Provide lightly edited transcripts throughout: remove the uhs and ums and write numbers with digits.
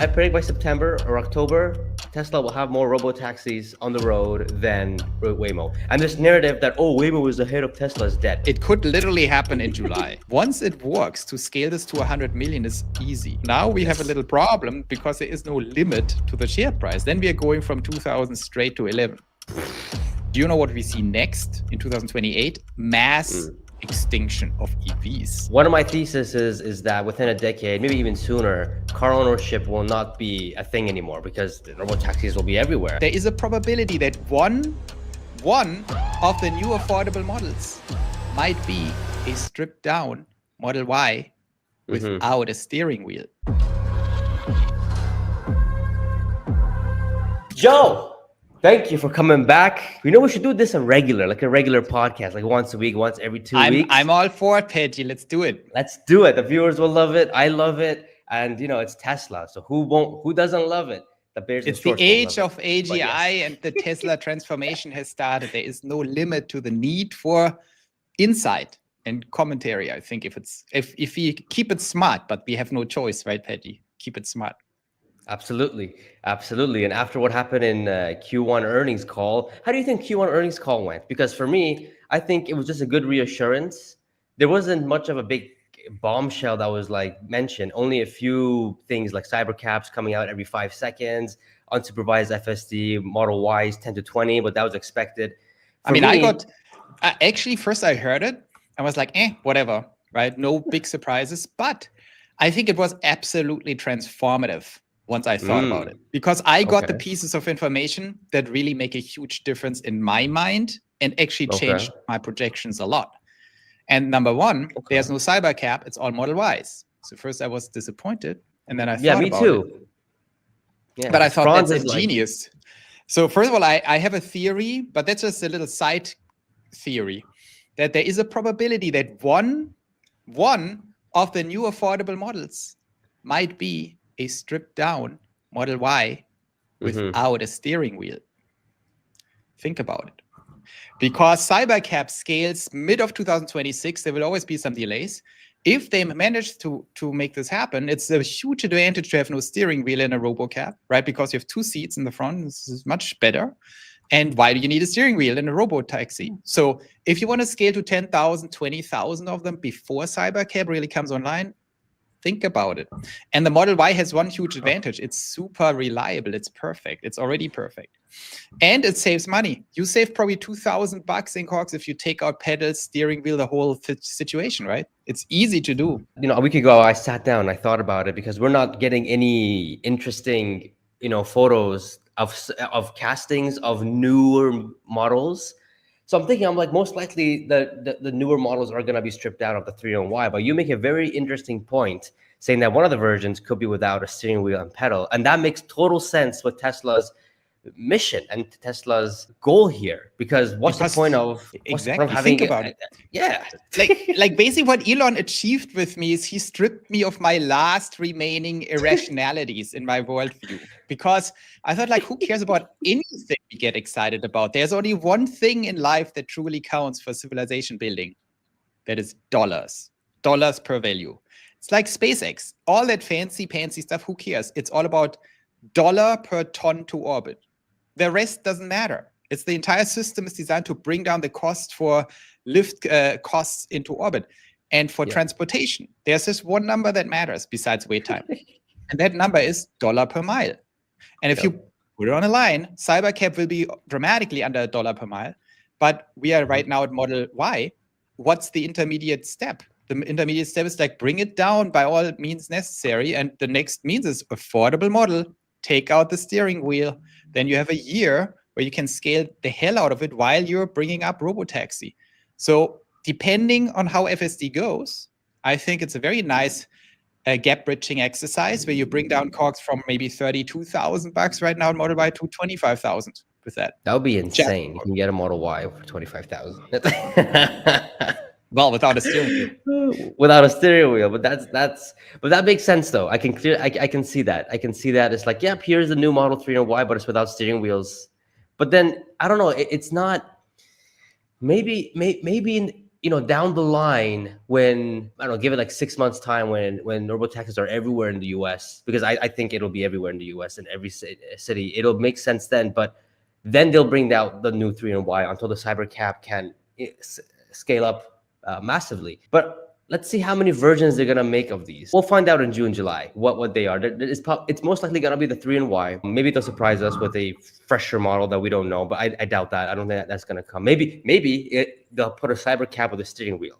I predict by September or October, Tesla will have more robotaxis on the road than Waymo. And this narrative that, oh, Waymo is ahead of Tesla is dead. It could literally happen in July. Once it works, to scale this to 100 million is easy. Now we have a little problem because there is no limit to the share price. Then we are going from 2000 straight to 11. Do you know what we see next in 2028? Mass extinction of EVs. One of my theses is that within a decade, maybe even sooner, car ownership will not be a thing anymore because the robotaxis will be everywhere. There is a probability that one of the new affordable models might be a stripped down Model Y without a steering wheel. Joe! Thank you for coming back. We know we should do this like a regular podcast, like once a week, once every 2 weeks. I'm all for it, Pejjy. Let's do it. Let's do it. The viewers will love it. I love it. And it's Tesla. So who doesn't love it? It's the age of AGI and the Tesla transformation has started. There is no limit to the need for insight and commentary. I think if we keep it smart, but we have no choice, right, Pejjy? Keep it smart. Absolutely. And after what happened in Q1 earnings call, how do you think Q1 earnings call went? Because for me, I think it was just a good reassurance. There wasn't much of a big bombshell that was mentioned. Only a few things like cybercaps coming out every 5 seconds, unsupervised FSD, Model Ys 10 to 20, but that was expected. Actually, first I heard it. I was like, whatever, right? No big surprises. But I think it was absolutely transformative once I thought about it, because I got the pieces of information that really make a huge difference in my mind and actually changed my projections a lot. And number one, there's no cyber cap. It's all Model Ys. So first I was disappointed, and then I thought me too. Yeah, but I thought that's ingenious. So first of all, I have a theory, but that's just a little side theory, that there is a probability that one of the new affordable models might be a stripped down Model Y without a steering wheel. Think about it. Because Cybercap scales mid of 2026, there will always be some delays. If they manage to make this happen, it's a huge advantage to have no steering wheel in a RoboCab, right? Because you have 2 seats in the front. This is much better. And why do you need a steering wheel in a Robotaxi? So if you want to scale to 10,000, 20,000 of them before Cybercab really comes online, think about it. And the Model Y has one huge advantage. It's super reliable. It's perfect. It's already perfect. And it saves money. You save probably $2,000 in COGS if you take out pedals, steering wheel, the whole situation, right? It's easy to do. A week ago, I sat down, I thought about it, because we're not getting any interesting, photos of castings of newer models. So I'm thinking, most likely the newer models are going to be stripped out of the 301Y. But you make a very interesting point, saying that one of the versions could be without a steering wheel and pedal. And that makes total sense with Tesla's mission and Tesla's goal here. Because what's the point of having... Think about it. Yeah. Like basically what Elon achieved with me is he stripped me of my last remaining irrationalities in my worldview. Because I thought, who cares about anything we get excited about? There's only one thing in life that truly counts for civilization building. That is dollars. Dollars per value. It's like SpaceX. All that fancy stuff, who cares? It's all about dollar per ton to orbit. The rest doesn't matter. It's the entire system is designed to bring down the cost for lift costs into orbit. And for transportation, there's just one number that matters besides wait time. And that number is dollar per mile. And if you put it on a line, Cybercab will be dramatically under $1 per mile. But we are right now at Model Y. What's the intermediate step? The intermediate step is bring it down by all means necessary. And the next means is affordable model, take out the steering wheel. Then you have a year where you can scale the hell out of it while you're bringing up Robotaxi. So depending on how FSD goes, I think it's a very nice gap bridging exercise where you bring down COGS from maybe $32,000 right now in Model Y to $25,000 with that. That would be insane. You can get a Model Y for $25,000. Well, without a steering wheel. Without a steering wheel, but that makes sense though. I can see that. I can see that. It's here's the new Model 300Y, but it's without steering wheels. But then I don't know. It's not. Maybe down the line, when I don't know, give it like 6 months time, when robotaxis are everywhere in the US, because I think it'll be everywhere in the US in every city, it'll make sense then. But then they'll bring out the new 3 and Y until the cyber cap can scale up massively. But let's see how many versions they're gonna make of these. We'll find out in June, July what they are. It's most likely gonna be the 3 and Y. Maybe they'll surprise us with a fresher model that we don't know, but I doubt that. I don't think that's gonna come. Maybe they'll put a cyber cap with a steering wheel.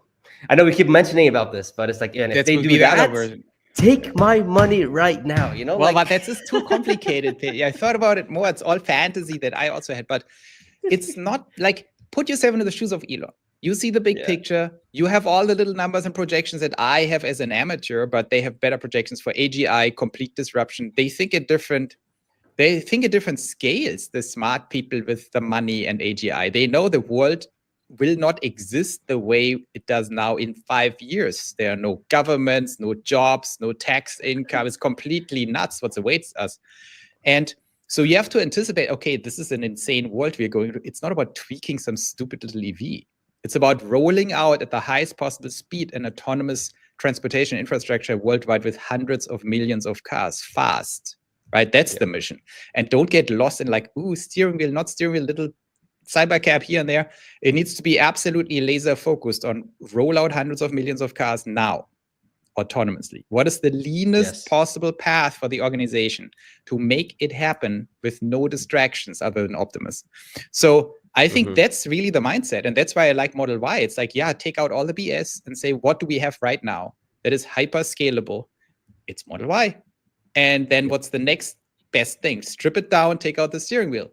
I know we keep mentioning about this, but it's like, and if they do that, take my money right now. Well, but that's just too complicated. I thought about it more. It's all fantasy that I also had, but it's not like, put yourself into the shoes of Elon. You see the big picture. You have all the little numbers and projections that I have as an amateur, but they have better projections for AGI, complete disruption. They think at different scales, the smart people with the money and AGI. They know the world will not exist the way it does now in 5 years. There are no governments, no jobs, no tax income. It's completely nuts what awaits us. And so you have to anticipate, okay, this is an insane world we're going to. It's not about tweaking some stupid little EV. It's about rolling out at the highest possible speed an autonomous transportation infrastructure worldwide with hundreds of millions of cars fast, right? That's the mission. And don't get lost in like, ooh, steering wheel, not steering wheel, little cyber cap here and there. It needs to be absolutely laser focused on roll out hundreds of millions of cars now, autonomously. What is the leanest possible path for the organization to make it happen with no distractions other than Optimus? So I think that's really the mindset. And that's why I like Model Y. It's like, take out all the BS and say, what do we have right now that is hyper scalable? It's Model Y. And then what's the next best thing? Strip it down, take out the steering wheel.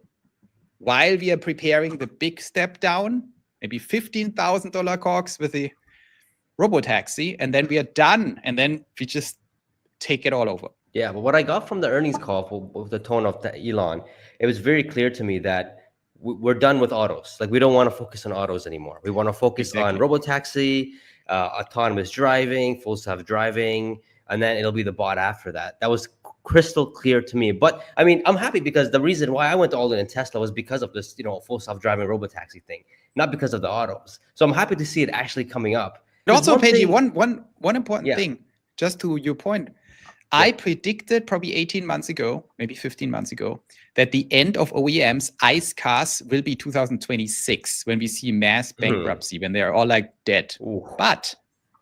While we are preparing the big step down, maybe $15,000 COGS with the Robotaxi, and then we are done. And then we just take it all over. Yeah, but what I got from the earnings call with the tone of Elon, it was very clear to me that we're done with autos. Like, we don't want to focus on autos anymore. We want to focus on Robotaxi, autonomous driving, full self-driving, and then it'll be the bot after that. That was crystal clear to me. But I mean, I'm happy because the reason why I went all in Tesla was because of this, full self-driving Robotaxi thing, not because of the autos. So I'm happy to see it actually coming up. But also, Pejjy, one important thing, just to your point, I predicted probably 18 months ago, maybe 15 months ago, that the end of OEMs ICE cars will be 2026, when we see mass bankruptcy, when they're all like dead. But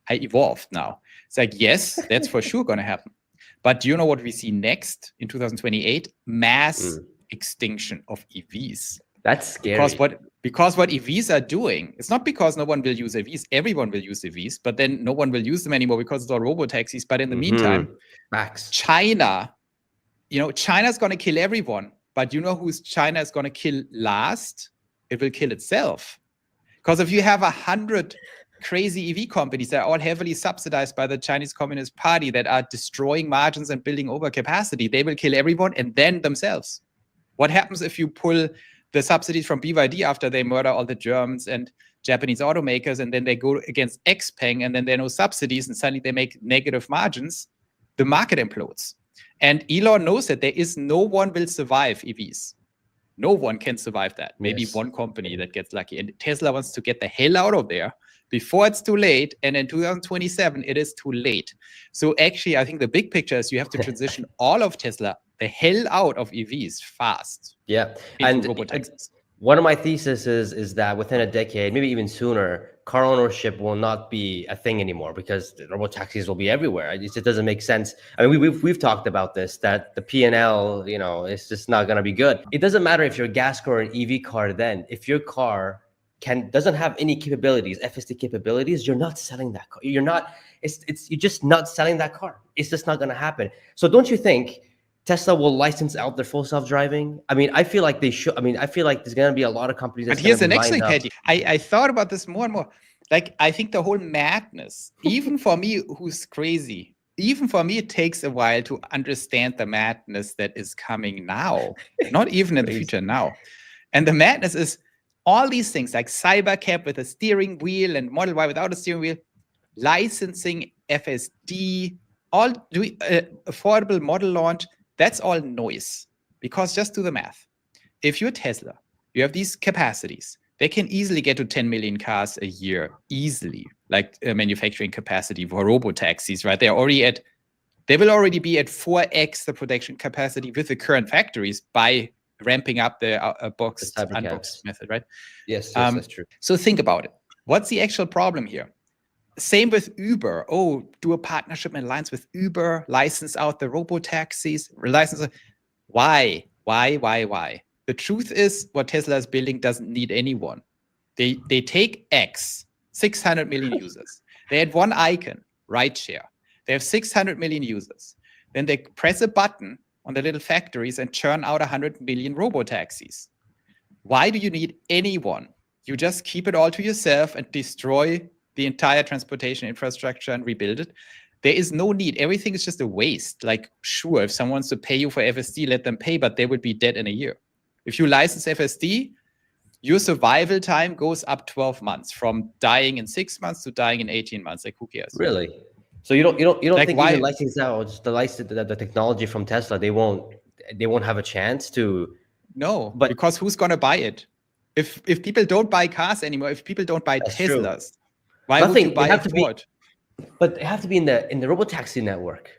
I evolved now. It's like, yes, that's for sure going to happen. But do you know what we see next in 2028? Mass extinction of EVs. That's scary. Because what EVs are doing, it's not because no one will use EVs. Everyone will use EVs, but then no one will use them anymore because it's all robotaxis. But in the meantime, China's going to kill everyone. But you know who's China is going to kill last? It will kill itself. Because if you have 100 crazy EV companies that are all heavily subsidized by the Chinese Communist Party that are destroying margins and building overcapacity, they will kill everyone and then themselves. What happens if you pull the subsidies from BYD after they murder all the Germans and Japanese automakers, and then they go against XPeng, and then there are no subsidies, and suddenly they make negative margins? The market implodes. And Elon knows that there is no one will survive EVs. No one can survive that. Maybe one company that gets lucky. And Tesla wants to get the hell out of there before it's too late. And in 2027, it is too late. So actually, I think the big picture is you have to transition all of Tesla the hell out of EVs fast. Yeah. And one of my theses is that within a decade, maybe even sooner, car ownership will not be a thing anymore because the robotaxis will be everywhere. It doesn't make sense. I mean, we've talked about this, that the P&L, it's just not going to be good. It doesn't matter if you're a gas car or an EV car then. If your car doesn't have any capabilities, FSD capabilities, you're not selling that car. You're just not selling that car. It's just not going to happen. So don't you think Tesla will license out their full self-driving? I mean, I feel like they should. I mean, I feel like there's going to be a lot of companies. But here's the next thing, Pejjy. I thought about this more and more. Like, I think the whole madness, even for me, who's crazy, even for me, it takes a while to understand the madness that is coming now, not even in the future now. And the madness is all these things like Cybercab with a steering wheel and Model Y without a steering wheel, licensing FSD, all affordable model launch. That's all noise, because just do the math. If you're Tesla, you have these capacities. they can easily get to 10 million cars a year, easily, like manufacturing capacity for robotaxis, right? They will already be at 4x the production capacity with the current factories by ramping up the unboxed method, right? Yes, that's true. So think about it. What's the actual problem here? Same with Uber. Oh, do a partnership and alliance with Uber, license out the robotaxis, Why? The truth is, what Tesla is building doesn't need anyone. They take X, 600 million users. They had one icon, rideshare. They have 600 million users. Then they press a button on the little factories and churn out 100 million robotaxis. Why do you need anyone? You just keep it all to yourself and destroy the entire transportation infrastructure and rebuild it. There is no need. Everything is just a waste. Like, sure, if someone wants to pay you for FSD, let them pay, but they would be dead in a year. If you license FSD, your survival time goes up 12 months, from dying in 6 months to dying in 18 months. Like, who cares? Really? So you don't like, think even licensing out the technology from Tesla, they won't have a chance to? No, but because who's gonna buy it? If people don't buy cars anymore, if people don't buy Teslas, why would you buy a Ford? But they have to be in the robotaxi network.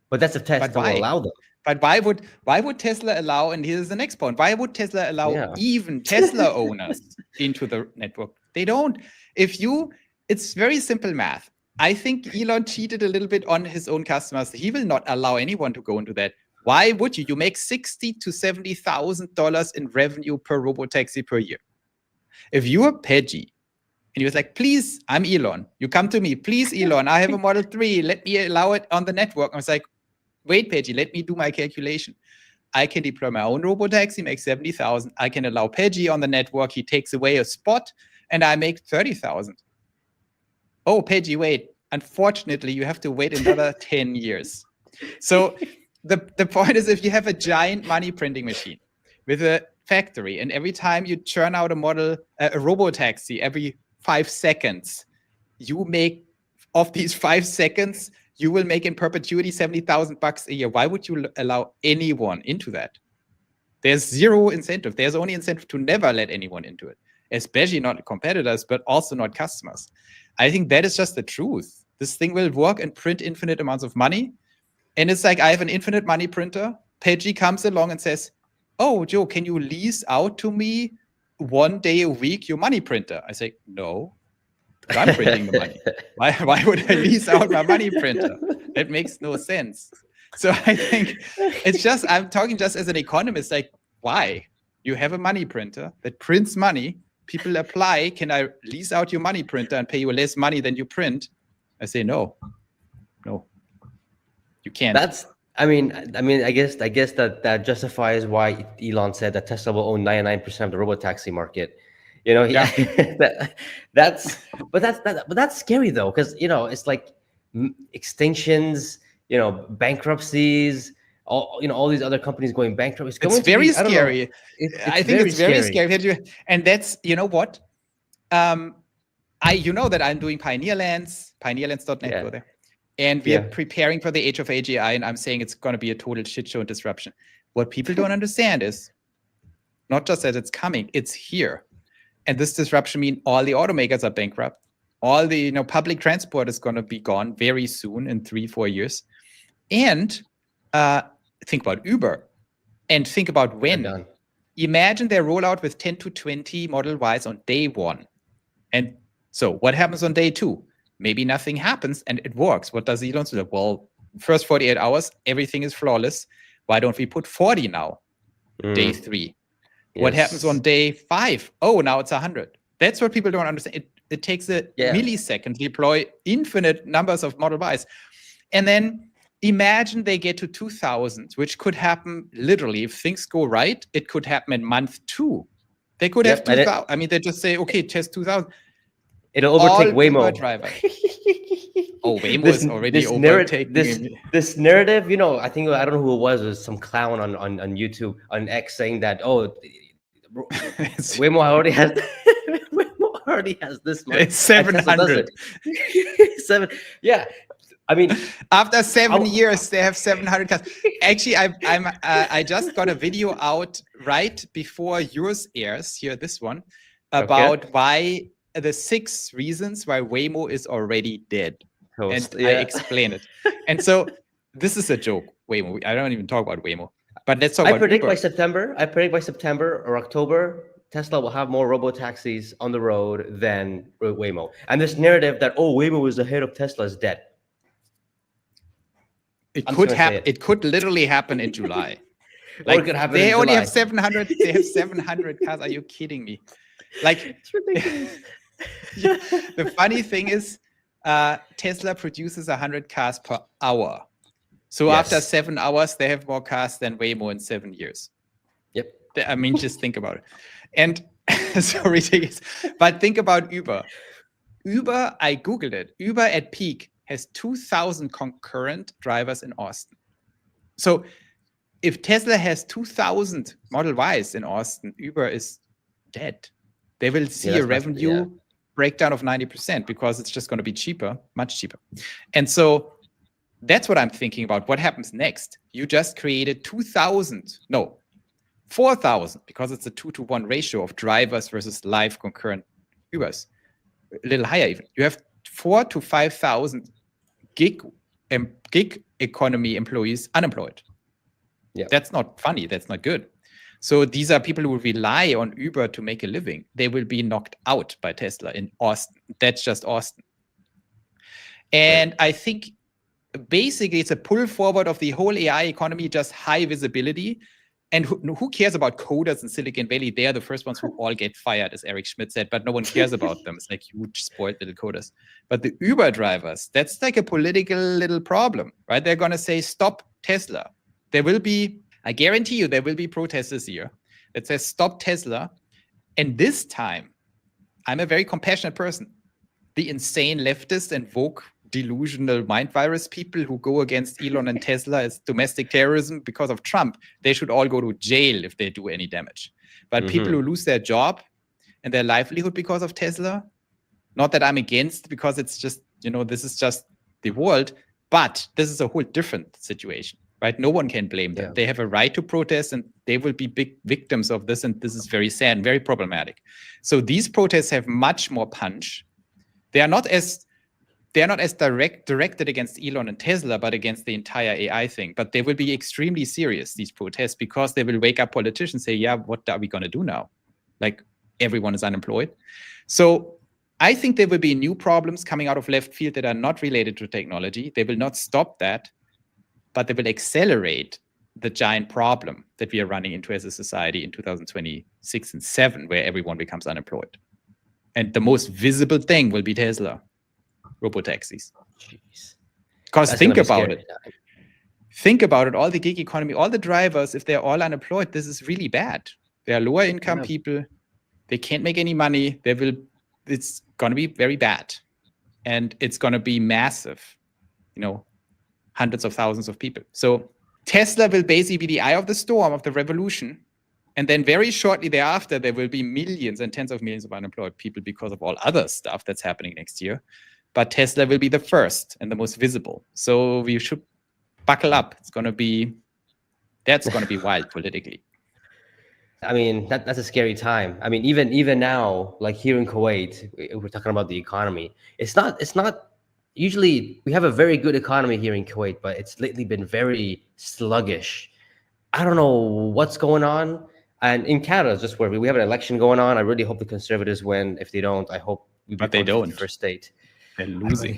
But that's if Tesla will allow them. But why would Tesla allow? And here's the next point: why would Tesla allow even Tesla owners into the network? They don't. It's very simple math. I think Elon cheated a little bit on his own customers. He will not allow anyone to go into that. Why would you? You make $60,000 to $70,000 in revenue per robotaxi per year. If you are Pejjy, and he was like, please, I'm Elon. You come to me. Please, Elon, I have a Model 3. Let me allow it on the network. I was like, wait, Pejjy, let me do my calculation. I can deploy my own robotaxi, make 70,000. I can allow Pejjy on the network. He takes away a spot, and I make 30,000. Oh, Pejjy, wait. Unfortunately, you have to wait another 10 years. So the point is, if you have a giant money printing machine with a factory, and every time you churn out a robotaxi every 5 seconds, you make, of these 5 seconds, you will make in perpetuity $70,000 a year. Why would you allow anyone into that? There's zero incentive. There's only incentive to never let anyone into it, especially not competitors, but also not customers. I think that is just the truth. This thing will work and print infinite amounts of money. And it's like, I have an infinite money printer. Pejjy comes along and says, oh, Joe, can you lease out to me 1 day a week your money printer? I say, no, but I'm printing the money. Why would I lease out my money printer? That makes no sense. So I think it's just, I'm talking just as an economist, like, why? You have a money printer that prints money. People apply, can I lease out your money printer and pay you less money than you print? I say, no, you can't. I guess that justifies why Elon said that Tesla will own 99% of the robotaxi market. You know, that's scary though, because it's like extinctions, bankruptcies, all these other companies going bankrupt. It's very scary. I think it's very scary. And that's, you know what? You know that I'm doing pioneerlands.net, go there. And we are preparing for the age of AGI, and I'm saying it's going to be a total shit show and disruption. What people don't understand is not just that it's coming, it's here. And this disruption means all the automakers are bankrupt. All the public transport is going to be gone very soon, in 3-4 years. And think about Uber, and think about when. Imagine their rollout with 10 to 20 Model Ys on day 1. And so what happens on day 2? Maybe nothing happens and it works. What does Elon say? Well, first 48 hours, everything is flawless. Why don't we put 40 now? Day 3. Yes. What happens on day 5? Oh, now it's 100. That's what people don't understand. It takes a millisecond to deploy infinite numbers of Model Ys. And then imagine they get to 2,000, which could happen literally. If things go right, it could happen in month 2. They could have 2,000. I mean, they just say, okay, test 2,000. It'll overtake WAYMO. Oh, WAYMO is already overtaking. This narrative, I think, I don't know who it was some clown on YouTube, on X, saying that, WAYMO already has this much. It's 700. 7, yeah. I mean, after 7 years, they have 700 cars. Actually, I just got a video out right before yours airs here. This one, about why the 6 reasons why Waymo is already dead. Toast, and I explain it. And so this is a joke, Waymo. I don't even talk about Waymo. But let's talk I about predict Uber. by September or October, Tesla will have more robotaxis on the road than Waymo. And this narrative that, oh, Waymo is ahead of Tesla is dead. It could happen. It could literally happen in July. Like, or it could happen they in only July. have 700. They have 700 cars. Are you kidding me? Like, it's ridiculous. The funny thing is, Tesla produces 100 cars per hour. So after 7 hours, they have more cars than Waymo in 7 years. Yep. I mean, just think about it. And so ridiculous. But think about Uber. Uber, I Googled it. Uber at peak has 2,000 concurrent drivers in Austin. So if Tesla has 2,000 Model Ys in Austin, Uber is dead. They will see a revenue breakdown of 90% because it's just going to be cheaper, much cheaper. And so that's what I'm thinking about. What happens next? You just created 4,000, because it's a 2-to-1 ratio of drivers versus live concurrent Ubers. A little higher even. You have 4,000 to 5,000 gig economy employees unemployed. Yeah, that's not funny. That's not good. So these are people who rely on Uber to make a living. They will be knocked out by Tesla in Austin. That's just Austin. And I think basically it's a pull forward of the whole AI economy, just high visibility. And who cares about coders in Silicon Valley? They are the first ones who all get fired, as Eric Schmidt said, but no one cares about them. It's like huge spoiled little coders. But the Uber drivers, that's like a political little problem, right? They're going to say, stop Tesla. There will be, I guarantee you, there will be protests this year that says, stop Tesla. And this time, I'm a very compassionate person. The insane leftist and woke delusional mind virus people who go against Elon and Tesla as domestic terrorism because of Trump, they should all go to jail if they do any damage. But people who lose their job and their livelihood because of Tesla, not that I'm against, because it's just, this is just the world, but this is a whole different situation, right? No one can blame them. Yeah. They have a right to protest and they will be big victims of this. And this is very sad and very problematic. So these protests have much more punch. They are not as directed against Elon and Tesla, but against the entire AI thing. But they will be extremely serious, these protests, because they will wake up politicians and say, yeah, what are we going to do now? Like, everyone is unemployed. So I think there will be new problems coming out of left field that are not related to technology. They will not stop that, but they will accelerate the giant problem that we are running into as a society in 2026 and 7, where everyone becomes unemployed. And the most visible thing will be Tesla. Robotaxis. Because think about it. Think about it. All the gig economy, all the drivers, if they're all unemployed, this is really bad. They are lower income people. They can't make any money. It's going to be very bad. And it's going to be massive. Hundreds of thousands of people. So Tesla will basically be the eye of the storm of the revolution. And then very shortly thereafter, there will be millions and tens of millions of unemployed people because of all other stuff that's happening next year. But Tesla will be the first and the most visible. So we should buckle up. That's going to be wild politically. I mean, that's a scary time. I mean, even now, like here in Kuwait, we're talking about the economy. It's not usually we have a very good economy here in Kuwait, but it's lately been very sluggish. I don't know what's going on. And in Canada, just where we have an election going on. I really hope the Conservatives win. If they don't, I hope we become the 51st state. They're losing.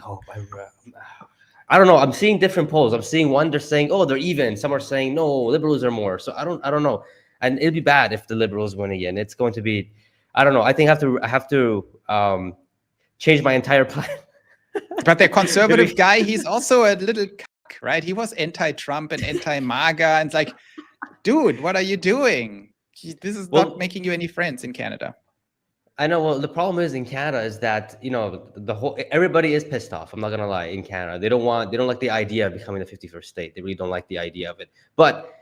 I don't know. I'm seeing different polls. I'm seeing one, they're saying, oh, they're even. Some are saying, no, liberals are more. So I don't know. And it'll be bad if the liberals win again. It's going to be, I don't know. I think I have to change my entire plan. But the conservative guy, he's also a little cuck, right? He was anti-Trump and anti-MAGA. And it's like, dude, what are you doing? This is not making you any friends in Canada. I know. Well, the problem is in Canada is that, everybody is pissed off. I'm not going to lie. In Canada, they don't like the idea of becoming the 51st state. They really don't like the idea of it. But,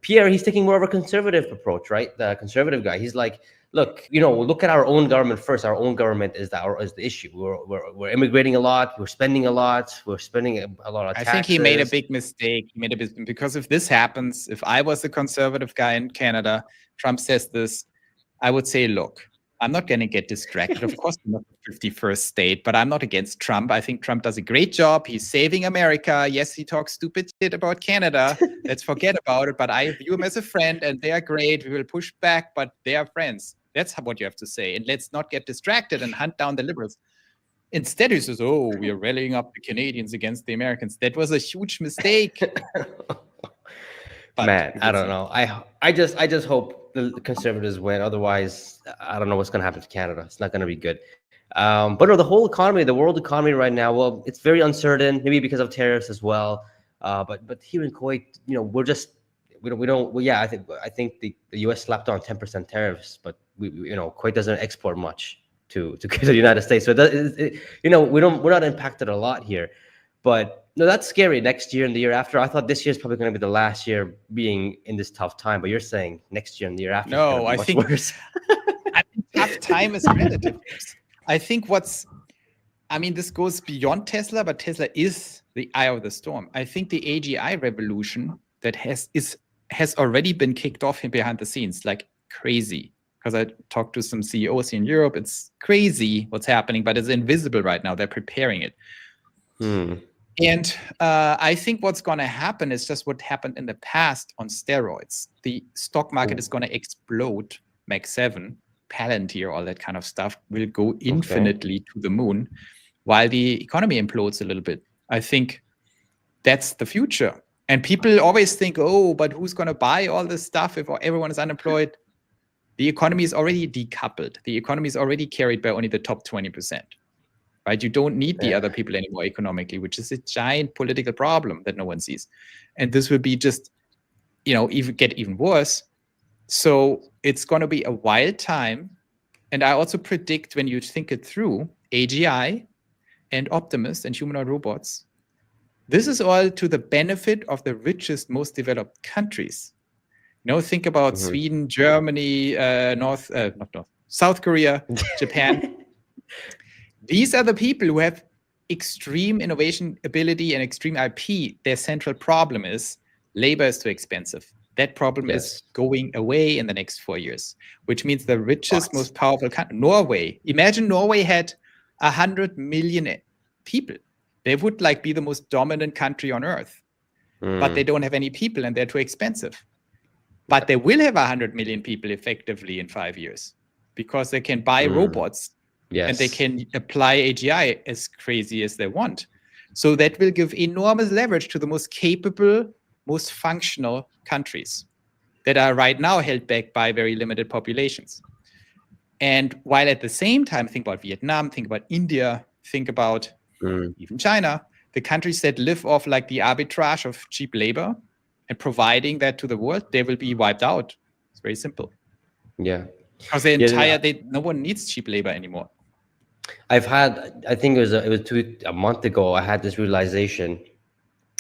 Pierre, he's taking more of a conservative approach, right? The conservative guy. He's like, look, look at our own government first. Our own government is the issue. We're immigrating a lot. We're spending a lot. We're spending a lot of taxes. I think he made a big mistake. Because if this happens, if I was the conservative guy in Canada, Trump says this, I would say, look, I'm not going to get distracted. Of course, I'm not the 51st state, but I'm not against Trump. I think Trump does a great job. He's saving America. Yes, he talks stupid shit about Canada. Let's forget about it. But I view him as a friend, and they are great. We will push back, but they are friends. That's what you have to say. And let's not get distracted and hunt down the liberals. Instead, he says, "Oh, we are rallying up the Canadians against the Americans." That was a huge mistake. Man, I don't know. I just hope the Conservatives win. Otherwise, I don't know what's going to happen to Canada. It's not going to be good. But no, the whole economy, the world economy right now, well, it's very uncertain. Maybe because of tariffs as well. But here in Kuwait, you know, I think the U.S. slapped on 10% tariffs, but you know, Kuwait doesn't export much to the United States, so you know, we're not impacted a lot here. But no, that's scary. Next year and the year after, I thought this year is probably going to be the last year being in this tough time. But you're saying next year and the year after, no, I think worse. I think tough time is relative. I think this goes beyond Tesla, but Tesla is the eye of the storm. I think the AGI revolution that has already been kicked off behind the scenes like crazy. Because I talked to some CEOs in Europe, it's crazy what's happening, but it's invisible right now. They're preparing it. And I think what's going to happen is just what happened in the past on steroids. The stock market is going to explode. Mach 7, Palantir, all that kind of stuff will go infinitely to the moon, while the economy implodes a little bit. I think that's the future. And people always think, oh, but who's going to buy all this stuff if everyone is unemployed? The economy is already decoupled. The economy is already carried by only the top 20%. Right? You don't need the other people anymore economically, which is a giant political problem that no one sees. And this will be just, you know, get even worse. So it's going to be a wild time. And I also predict, when you think it through, AGI and Optimus and humanoid robots, this is all to the benefit of the richest, most developed countries. You know, think about Sweden, Germany, South Korea, Japan. These are the people who have extreme innovation ability and extreme IP. Their central problem is labor is too expensive. That problem is going away in the next 4 years, which means the richest, most powerful country, Norway. Imagine Norway had 100 million people. They would be the most dominant country on earth, but they don't have any people and they're too expensive. But they will have 100 million people effectively in 5 years because they can buy robots. Yes. And they can apply AGI as crazy as they want. So that will give enormous leverage to the most capable, most functional countries that are right now held back by very limited populations. And while at the same time, think about Vietnam, think about India, think about even China, the countries that live off the arbitrage of cheap labor and providing that to the world, they will be wiped out. It's very simple. Yeah. Because no one needs cheap labor anymore. I think it was a month ago, I had this realization.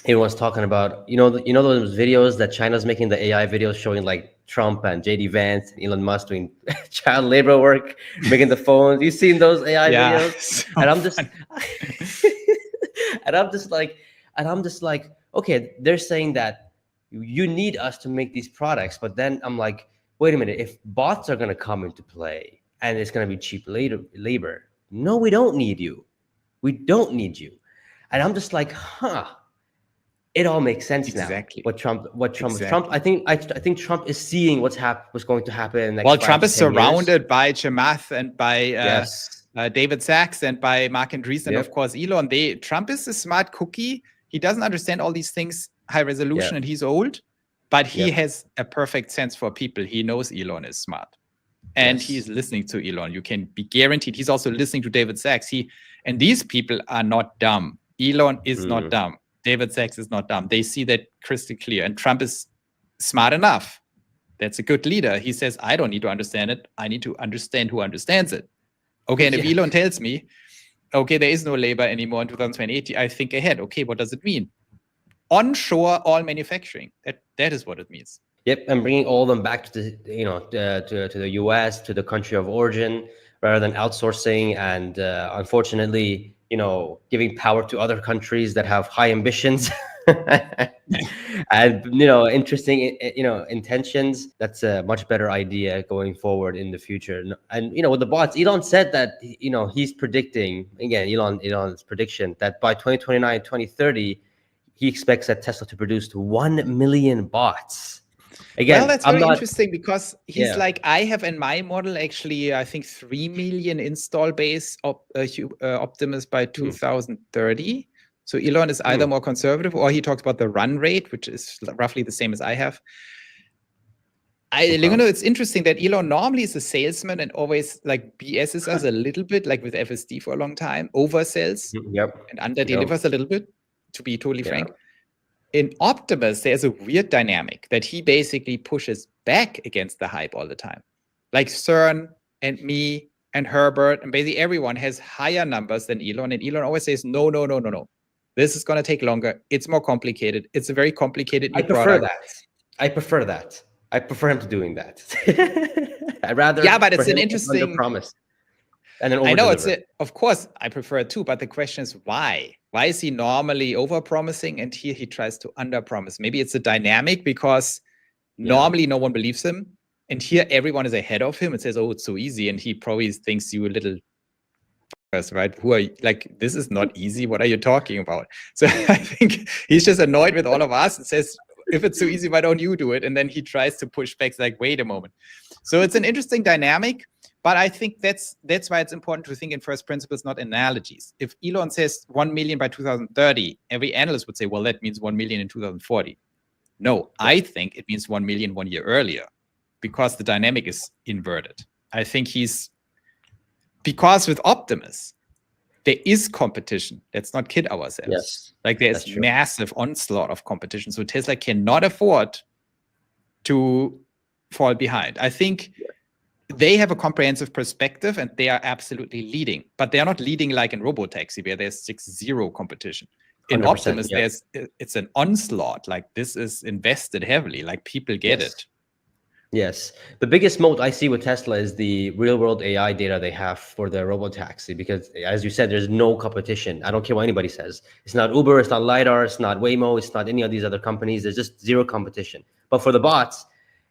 Everyone's talking about, you know those videos that China's making, the AI videos showing Trump and JD Vance and Elon Musk doing child labor work, making the phones. You've seen those AI videos? So and I'm just like, okay, they're saying that you need us to make these products, but then I'm like, wait a minute, if bots are going to come into play and it's going to be cheap labor, no, we don't need you. We don't need you. And I'm just like, it all makes sense now. What Trump, I think Trump is seeing what's going to happen in the next 5 to 10 years. Trump is surrounded by Chamath and by David Sachs and by Mark Andreessen and of course Elon. Trump is a smart cookie. He doesn't understand all these things, high resolution, and he's old, but he has a perfect sense for people. He knows Elon is smart. And he's listening to Elon. You can be guaranteed. He's also listening to David Sachs. And these people are not dumb. Elon is not dumb. David Sachs is not dumb. They see that crystal clear. And Trump is smart enough. That's a good leader. He says, I don't need to understand it. I need to understand who understands it. Okay, and if Elon tells me, okay, there is no labor anymore in 2028, I think ahead. Okay, what does it mean? Onshore all manufacturing. That is what it means. Yep, and bringing all of them back to the US, to the country of origin, rather than outsourcing and unfortunately, giving power to other countries that have high ambitions. And interesting intentions. That's a much better idea going forward in the future. And with the bots, Elon said that he's predicting, again, Elon's prediction, that by 2029, 2030, he expects that Tesla to produce 1 million bots. Again, well, that's I'm very not. interesting, because he's Yeah. like, I have in my model actually, I think 3 million install base Optimus by 2030. So Elon is either more conservative, or he talks about the run rate, which is roughly the same as I have. It's interesting that Elon normally is a salesman and always like BS's us a little bit, like with FSD for a long time, oversells and underdelivers a little bit, to be totally frank. In Optimus, there's a weird dynamic that he basically pushes back against the hype all the time. Like CERN and me and Herbert and basically everyone has higher numbers than Elon. And Elon always says, no. This is going to take longer. It's more complicated. It's a very complicated new product. I prefer that. I prefer him to doing that. I'd rather. Yeah, but it's an interesting promise. And then I know of course I prefer it too, but the question is why? Why is he normally over-promising and here he tries to under-promise? Maybe it's a dynamic because normally no one believes him, and here everyone is ahead of him and says, "Oh, it's so easy," and he probably thinks you a little, right? Who are you? Like, this is not easy. What are you talking about? So I think he's just annoyed with all of us and says, "If it's so easy, why don't you do it?" And then he tries to push back, like, "Wait a moment." So it's an interesting dynamic. But I think that's why it's important to think in first principles, not analogies. If Elon says 1 million by 2030, every analyst would say, well, that means 1 million in 2040. No, I think it means 1 million 1 year earlier, because the dynamic is inverted. I think because with Optimus, there is competition. Let's not kid ourselves. Yes, like there's massive onslaught of competition. So Tesla cannot afford to fall behind. I think they have a comprehensive perspective and they are absolutely leading, but they are not leading like in Robotaxi where there's 6-0 competition. In Optimus, it's an onslaught. Like, this is invested heavily. Like, people get it. Yes. The biggest moat I see with Tesla is the real world AI data they have for their Robotaxi, because as you said, there's no competition. I don't care what anybody says. It's not Uber, it's not LiDAR, it's not Waymo, it's not any of these other companies. There's just zero competition. But for the bots,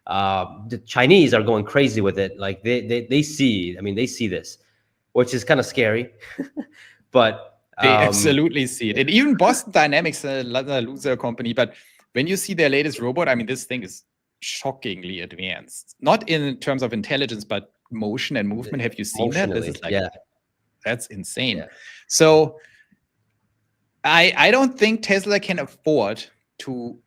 the Chinese are going crazy with it. Like they see this, which is kind of scary. But they absolutely see it. And even Boston Dynamics, another loser company, but when you see their latest robot, I mean, this thing is shockingly advanced. Not in terms of intelligence, but motion and movement. Have you seen that? This is like, that's insane. Yeah. So I don't think Tesla can afford to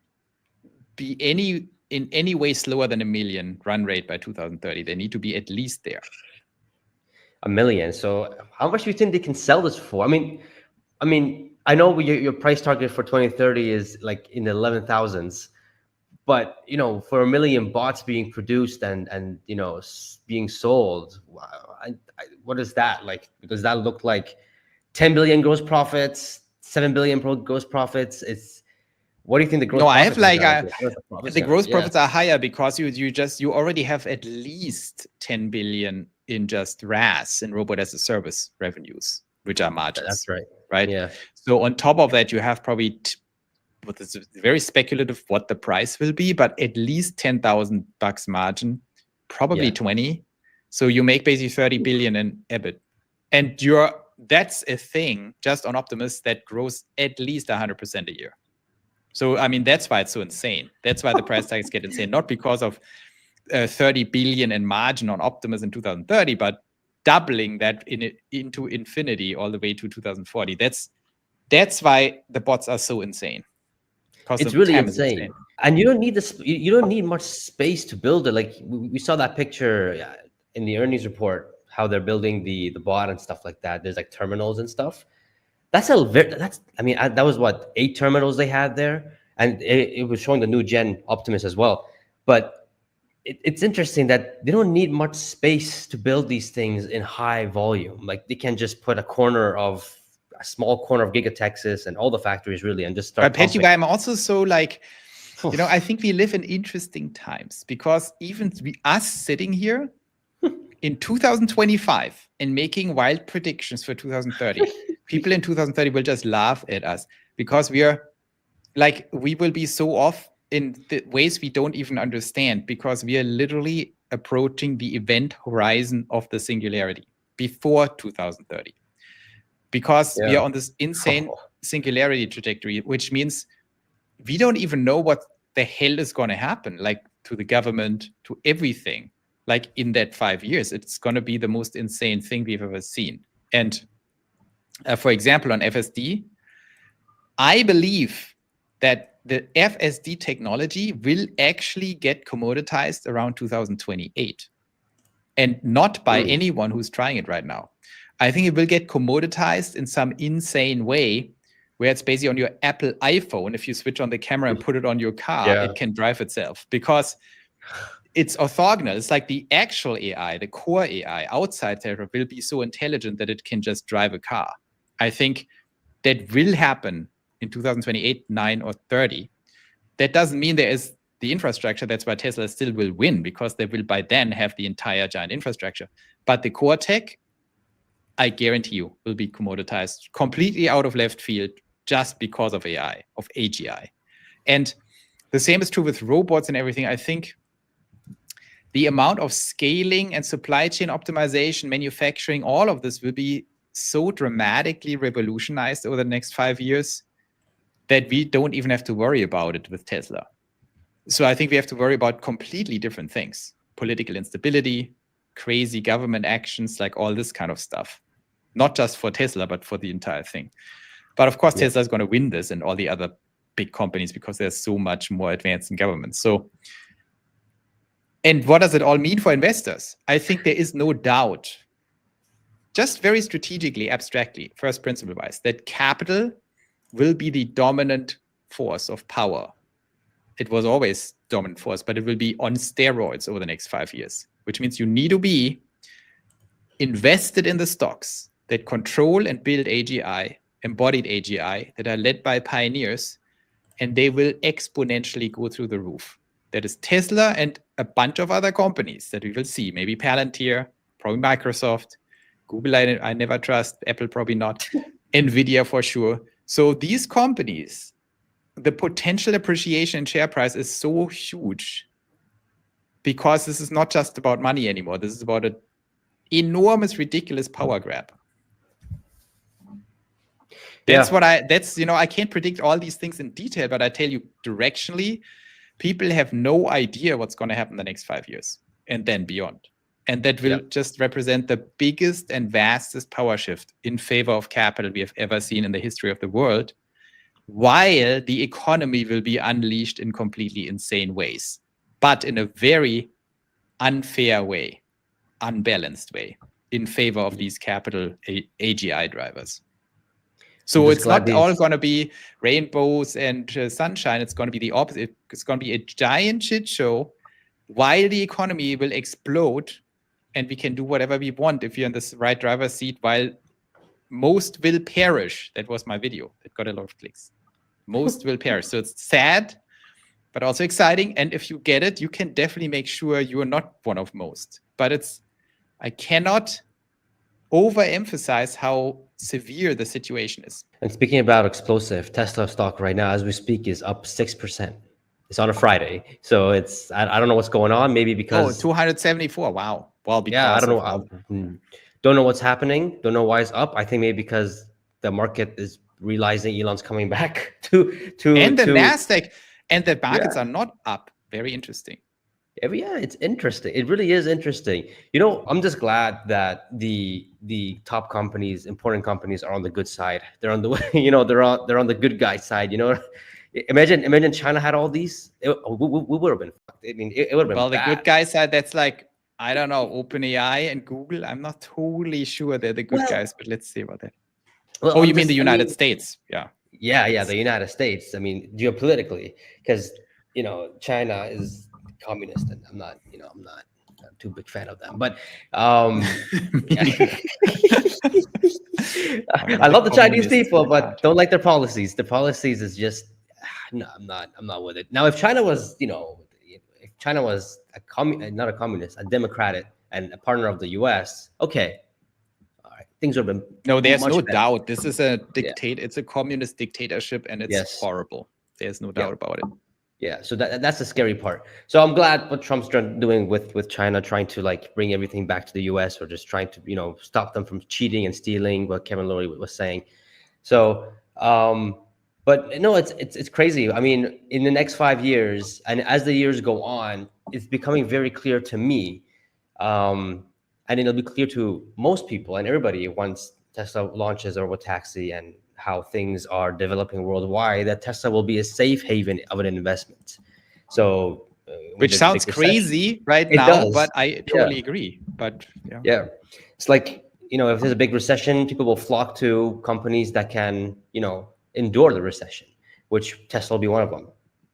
be in any way slower than 1 million run rate by 2030. They need to be at least there. 1 million. So how much do you think they can sell this for? I mean, I know your price target for 2030 is like in the 11,000s, but for 1 million bots being produced and being sold, what is that like? Does that look like 10 billion gross profits, 7 billion gross profits? What do you think the gross profits? No, I have like the gross profits are higher because you already have at least 10 billion in just RaaS and robot as a service revenues, which are margins. That's right. Right. Yeah. So on top of that, you have probably what is very speculative what the price will be, but at least $10,000 margin, probably 20. So you make basically 30 billion in EBIT, and that's a thing just on Optimus that grows at least 100% a year. So, I mean, that's why it's so insane. That's why the price tags get insane, not because of 30 billion in margin on Optimus in 2030, but doubling that into infinity all the way to 2040. That's why the bots are so insane. It's really insane. And you don't need this. You don't need much space to build it. Like we saw that picture in the earnings report, how they're building the bot and stuff like that. There's like terminals and stuff. That was what, 8 terminals they had there, and it was showing the new gen Optimus as well. But it's interesting that they don't need much space to build these things in high volume. Like, they can just put a small corner of Giga Texas and all the factories really, and just start. But Pejjy, I'm also so like, I think we live in interesting times, because even us sitting here in 2025 and making wild predictions for 2030, people in 2030 will just laugh at us, because we are like we will be so off in the ways we don't even understand, because we are literally approaching the event horizon of the singularity before 2030, because we are on this insane singularity trajectory, which means we don't even know what the hell is going to happen, like to the government, to everything, like in that 5 years. It's going to be the most insane thing we've ever seen. And for example, on FSD, I believe that the FSD technology will actually get commoditized around 2028, and not by anyone who's trying it right now. I think it will get commoditized in some insane way, where it's basically on your Apple iPhone. If you switch on the camera and put it on your car, it can drive itself, because it's orthogonal. It's like the actual AI, the core AI outside there will be so intelligent that it can just drive a car. I think that will happen in 2028, 9, or 30. That doesn't mean there is the infrastructure. That's why Tesla still will win, because they will by then have the entire giant infrastructure. But the core tech, I guarantee you, will be commoditized completely out of left field just because of AI, of AGI. And the same is true with robots and everything. I think the amount of scaling and supply chain optimization, manufacturing, all of this will be so dramatically revolutionized over the next 5 years that we don't even have to worry about it with Tesla. So I think we have to worry about completely different things: political instability, crazy government actions, like all this kind of stuff. Not just for Tesla, but for the entire thing. But of course, Tesla is going to win this, and all the other big companies, because they're so much more advanced in government. So, and what does it all mean for investors? I think there is no doubt, just very strategically, abstractly, first principle wise, that capital will be the dominant force of power. It was always dominant force, but it will be on steroids over the next 5 years, which means you need to be invested in the stocks that control and build AGI, embodied AGI, that are led by pioneers, and they will exponentially go through the roof. That is Tesla and a bunch of other companies that we will see, maybe Palantir, probably Microsoft, Google I never trust, Apple probably not, NVIDIA for sure. So these companies, the potential appreciation in share price is so huge, because this is not just about money anymore. This is about an enormous, ridiculous power grab. That's what I can't predict all these things in detail, but I tell you directionally, people have no idea what's going to happen in the next 5 years and then beyond. And that will just represent the biggest and vastest power shift in favor of capital we have ever seen in the history of the world, while the economy will be unleashed in completely insane ways, but in a very unfair way, unbalanced way, in favor of these capital AGI drivers. So it's not all going to be rainbows and sunshine. It's going to be the opposite. It's going to be a giant shit show, while the economy will explode, and we can do whatever we want if you're in this right driver's seat, while most will perish. That was my video. It got a lot of clicks. Most will perish. So it's sad, but also exciting. And if you get it, you can definitely make sure you are not one of most. But I cannot overemphasize how severe the situation is. And speaking about explosive, Tesla stock right now, as we speak, is up 6%. It's on a Friday, so it's I don't know what's going on. Maybe because 274. Wow. Well, because I don't know. Don't know what's happening. Don't know why it's up. I think maybe because the market is realizing Elon's coming back to and the Nasdaq and the markets are not up. Very interesting. Yeah, it's interesting. It really is interesting. You know, I'm just glad that the top companies, important companies, are on the good side. They're on the they're on the good guy side. You know, imagine China had all these. We would have been fucked. I mean, it would have been. Well, the good guy side, that's like, I don't know, OpenAI and Google. I'm not totally sure they're the good guys, but let's see about that. Well, you mean the United States? Yeah. Yeah, the United States. I mean, geopolitically, because China is communist, and I'm not too big fan of them. But I love the Chinese people, but don't like their policies. The policies is just no. I'm not with it. Now, if China was, not a communist, a democratic, and a partner of the U.S., okay. Things have been there's no doubt. This is a dictate. It's a communist dictatorship, and it's horrible. There's no doubt about it. Yeah, so that's the scary part. So I'm glad what Trump's doing with China, trying to like bring everything back to the US, or just trying to stop them from cheating and stealing, what Kevin Laurie was saying. So but no, it's crazy. I mean, in the next 5 years, and as the years go on, it's becoming very clear to me, and it'll be clear to most people and everybody once Tesla launches a robotaxi and how things are developing worldwide, that Tesla will be a safe haven of an investment. So, which sounds crazy right now, does. But I totally agree. But yeah, it's like, if there's a big recession, people will flock to companies that can, endure the recession, which Tesla will be one of them.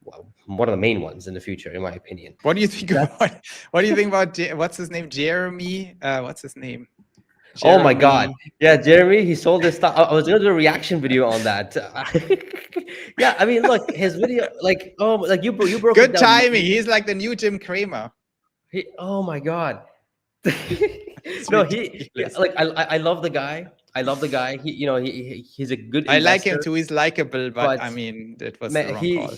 Well, one of the main ones in the future, in my opinion. What do you think about? What do you think about? What's his name? Jeremy. What's his name? Jeremy. Oh my God! Yeah, Jeremy. He sold his stock. I was gonna do a reaction video on that. Yeah, I mean, look, his video, like, you broke. Good timing. He's like the new Jim Cramer. Oh my God. No, I love the guy. I love the guy. He's a good investor. I like him too. He's likable, but I mean, that was the wrong call.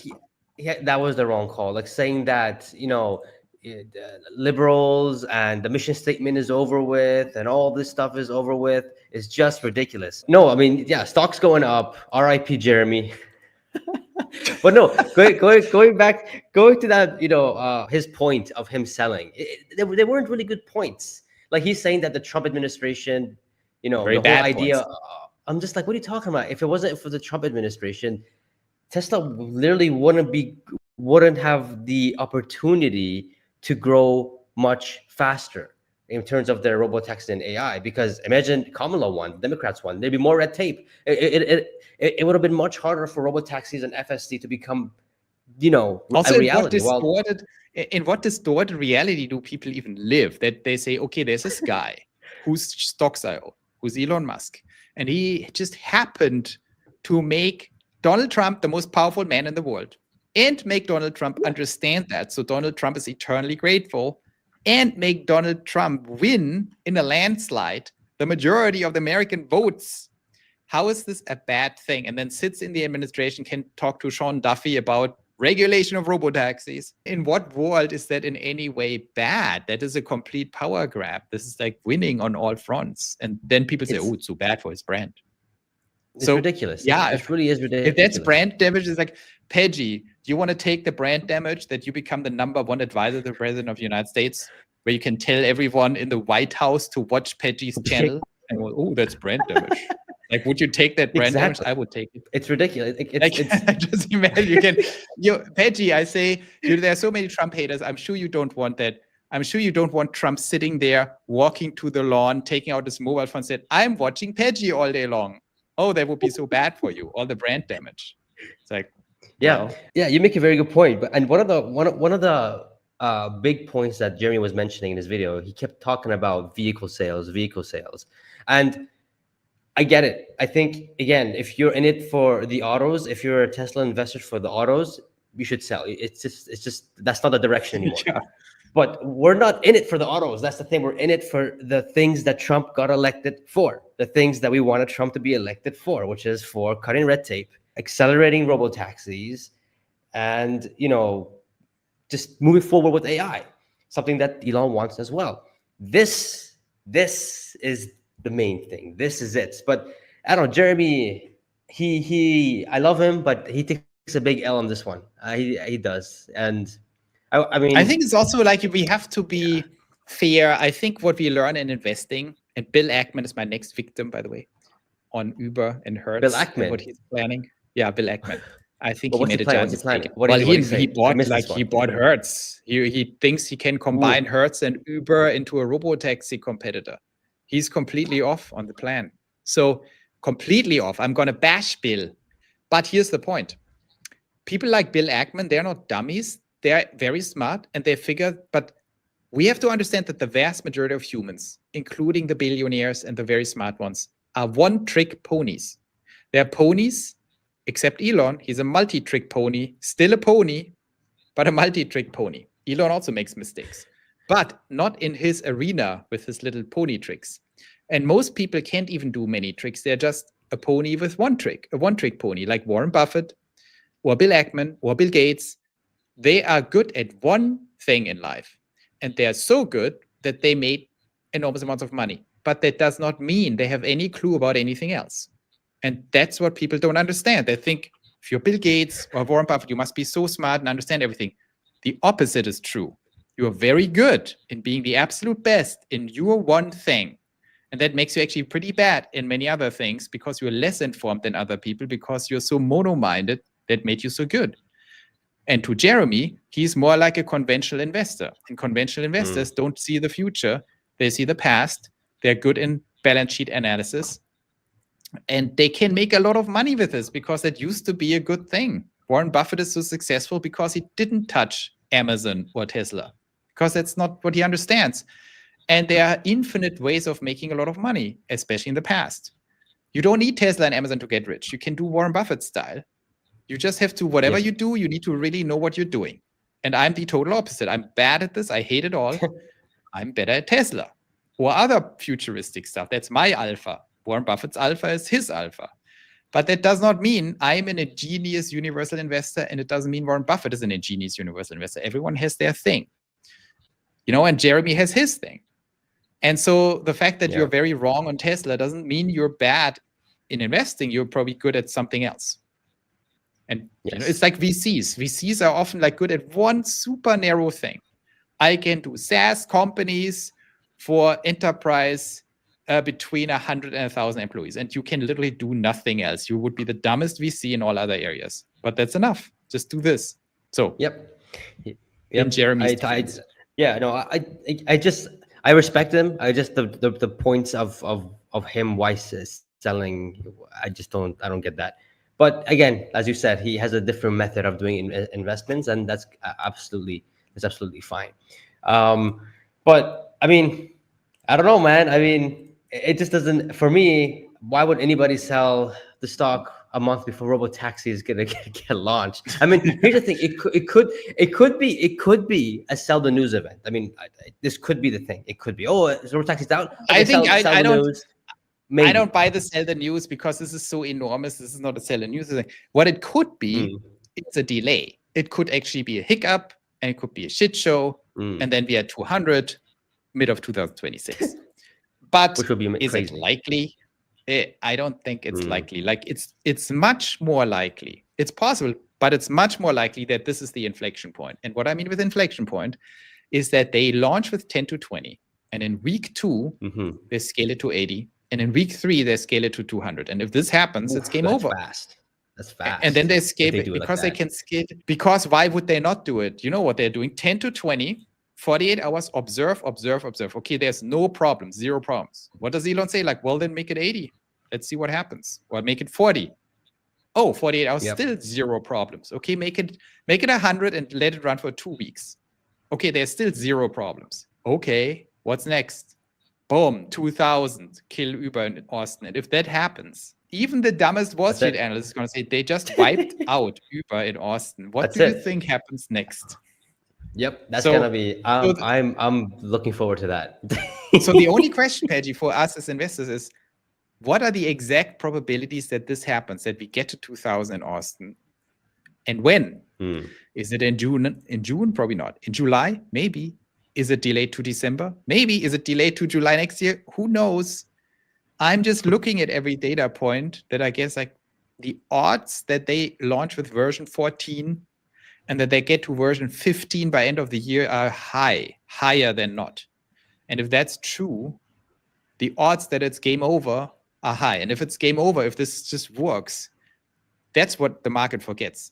That was the wrong call. Like saying that, liberals and the mission statement is over with and all this stuff is over with is just ridiculous. No, I mean, yeah, stock's going up. RIP Jeremy. But no, going to that, his point of him selling, they weren't really good points. Like he's saying that the Trump administration, the whole idea. I'm just like, what are you talking about? If it wasn't for the Trump administration, Tesla literally wouldn't have the opportunity to grow much faster in terms of their robotaxi and AI. Because imagine Kamala won, Democrats won, there'd be more red tape. It would have been much harder for robotaxis and FSD to become, also a reality. In what distorted reality do people even live? That they say, okay, there's this guy whose stocks I own, who's Elon Musk, and he just happened to make Donald Trump the most powerful man in the world, and make Donald Trump understand that. So Donald Trump is eternally grateful, and make Donald Trump win in a landslide the majority of the American votes. How is this a bad thing? And then sits in the administration, can talk to Sean Duffy about regulation of robotaxis. In what world is that in any way bad? That is a complete power grab. This is like winning on all fronts. And then people say, oh, it's so bad for his brand. It's ridiculous. Yeah, it really is ridiculous. If that's brand damage, it's like, Pejjy, do you want to take the brand damage that you become the #1 advisor to the President of the United States, where you can tell everyone in the White House to watch Pejjy's channel? And oh, that's brand damage. Like, would you take that brand damage? I would take it. It's ridiculous. Just imagine Pejjy, I say, there are so many Trump haters. I'm sure you don't want that. I'm sure you don't want Trump sitting there, walking to the lawn, taking out his mobile phone, and said, I'm watching Pejjy all day long. Oh, that would be so bad for you. All the brand damage. It's like, yeah, you make a very good point. But and one of the big points that Jeremy was mentioning in his video, he kept talking about vehicle sales, and I get it. I think, again, if you're in it for the autos, if you're a Tesla investor for the autos, you should sell. It's just that's not the direction anymore. Yeah. But we're not in it for the autos. That's the thing. We're in it for the things that Trump got elected for, the things that we wanted Trump to be elected for, which is for cutting red tape, accelerating robotaxis, and, just moving forward with AI, something that Elon wants as well. This is the main thing. This is it. But I don't know, Jeremy, I love him, but he takes a big L on this one. He does. And I mean, I think it's also like we have to be fair. I think what we learn in investing, and Bill Ackman is my next victim, by the way, on Uber and Hertz. Bill Ackman, what he's planning. Yeah, Bill Ackman. I think he made a giant mistake. He bought Hertz. He thinks he can combine Hertz and Uber into a robotaxi competitor. He's completely off on the plan. So completely off. I'm going to bash Bill. But here's the point. People like Bill Ackman, they're not dummies. They're very smart, and they figure, but we have to understand that the vast majority of humans, including the billionaires and the very smart ones, are one-trick ponies. They're ponies, except Elon. He's a multi-trick pony, still a pony, but a multi-trick pony. Elon also makes mistakes, but not in his arena with his little pony tricks. And most people can't even do many tricks. They're just a pony with one trick, a one-trick pony, like Warren Buffett or Bill Ackman or Bill Gates, they are good at one thing in life. And they are so good that they made enormous amounts of money. But that does not mean they have any clue about anything else. And that's what people don't understand. They think if you're Bill Gates or Warren Buffett, you must be so smart and understand everything. The opposite is true. You are very good in being the absolute best in your one thing. And that makes you actually pretty bad in many other things because you're less informed than other people because you're so mono-minded that made you so good. And to Jeremy, he's more like a conventional investor. And conventional investors don't see the future. They see the past. They're good in balance sheet analysis. And they can make a lot of money with this because that used to be a good thing. Warren Buffett is so successful because he didn't touch Amazon or Tesla, because that's not what he understands. And there are infinite ways of making a lot of money, especially in the past. You don't need Tesla and Amazon to get rich. You can do Warren Buffett style. You just have to, whatever you do, you need to really know what you're doing. And I'm the total opposite. I'm bad at this. I hate it all. I'm better at Tesla or other futuristic stuff. That's my alpha. Warren Buffett's alpha is his alpha. But that does not mean I'm an ingenious universal investor, and it doesn't mean Warren Buffett is an ingenious universal investor. Everyone has their thing. And Jeremy has his thing. And so the fact that you're very wrong on Tesla doesn't mean you're bad in investing. You're probably good at something else. And it's like VCs. VCs are often like good at one super narrow thing. I can do SaaS companies for enterprise between 100 and 1,000 employees. And you can literally do nothing else. You would be the dumbest VC in all other areas. But that's enough. Just do this. So in Jeremy's defense. I respect him. I just the points of him why selling. I don't get that. But again, as you said, he has a different method of doing investments, and that's absolutely fine. But I mean, I don't know, man. I mean, it just doesn't. For me, why would anybody sell the stock a month before Robotaxi is gonna get launched? I mean, here's the thing: it could be a sell the news event. I mean, this could be the thing. It could be, is Robotaxi's down? I don't buy the sell the news because this is so enormous. This is not a sell the news thing. What it could be, it's a delay. It could actually be a hiccup, and it could be a shit show, and then we are 200 mid of 2026. But which would be is crazy. It likely? I don't think it's likely. Like it's much more likely. It's possible, but it's much more likely that this is the inflection point. And what I mean with inflection point is that they launch with 10 to 20, and in week 2 they scale it to 80, and in week 3 they scale it to 200. And if this happens, it's game over. That's fast. And then they scale it because they can scale. Because why would they not do it? You know what they're doing? 10 to 20. 48 hours, observe. Okay, there's no problem, 0 problems. What does Elon say? Like, well, then make it 80. Let's see what happens. Or make it 40. Oh, 48 hours, still 0 problems. Okay, make it 100 and let it run for 2 weeks. Okay, there's still 0 problems. Okay, what's next? Boom, 2,000, kill Uber in Austin. And if that happens, even the dumbest Wall Street analyst is going to say they just wiped out Uber in Austin. What do you think happens next? Yep, that's gonna be. I'm looking forward to that. So the only question, Pejjy, for us as investors is, what are the exact probabilities that this happens, that we get to 2,000 in Austin, and when? Is it in June? In June, probably not. In July, maybe. Is it delayed to December? Maybe. Is it delayed to July next year? Who knows? I'm just looking at every data point that I guess like the odds that they launch with version 14. And that they get to version 15 by end of the year are higher than not. And if that's true, the odds that it's game over are high. And if it's game over, if this just works, that's what the market forgets.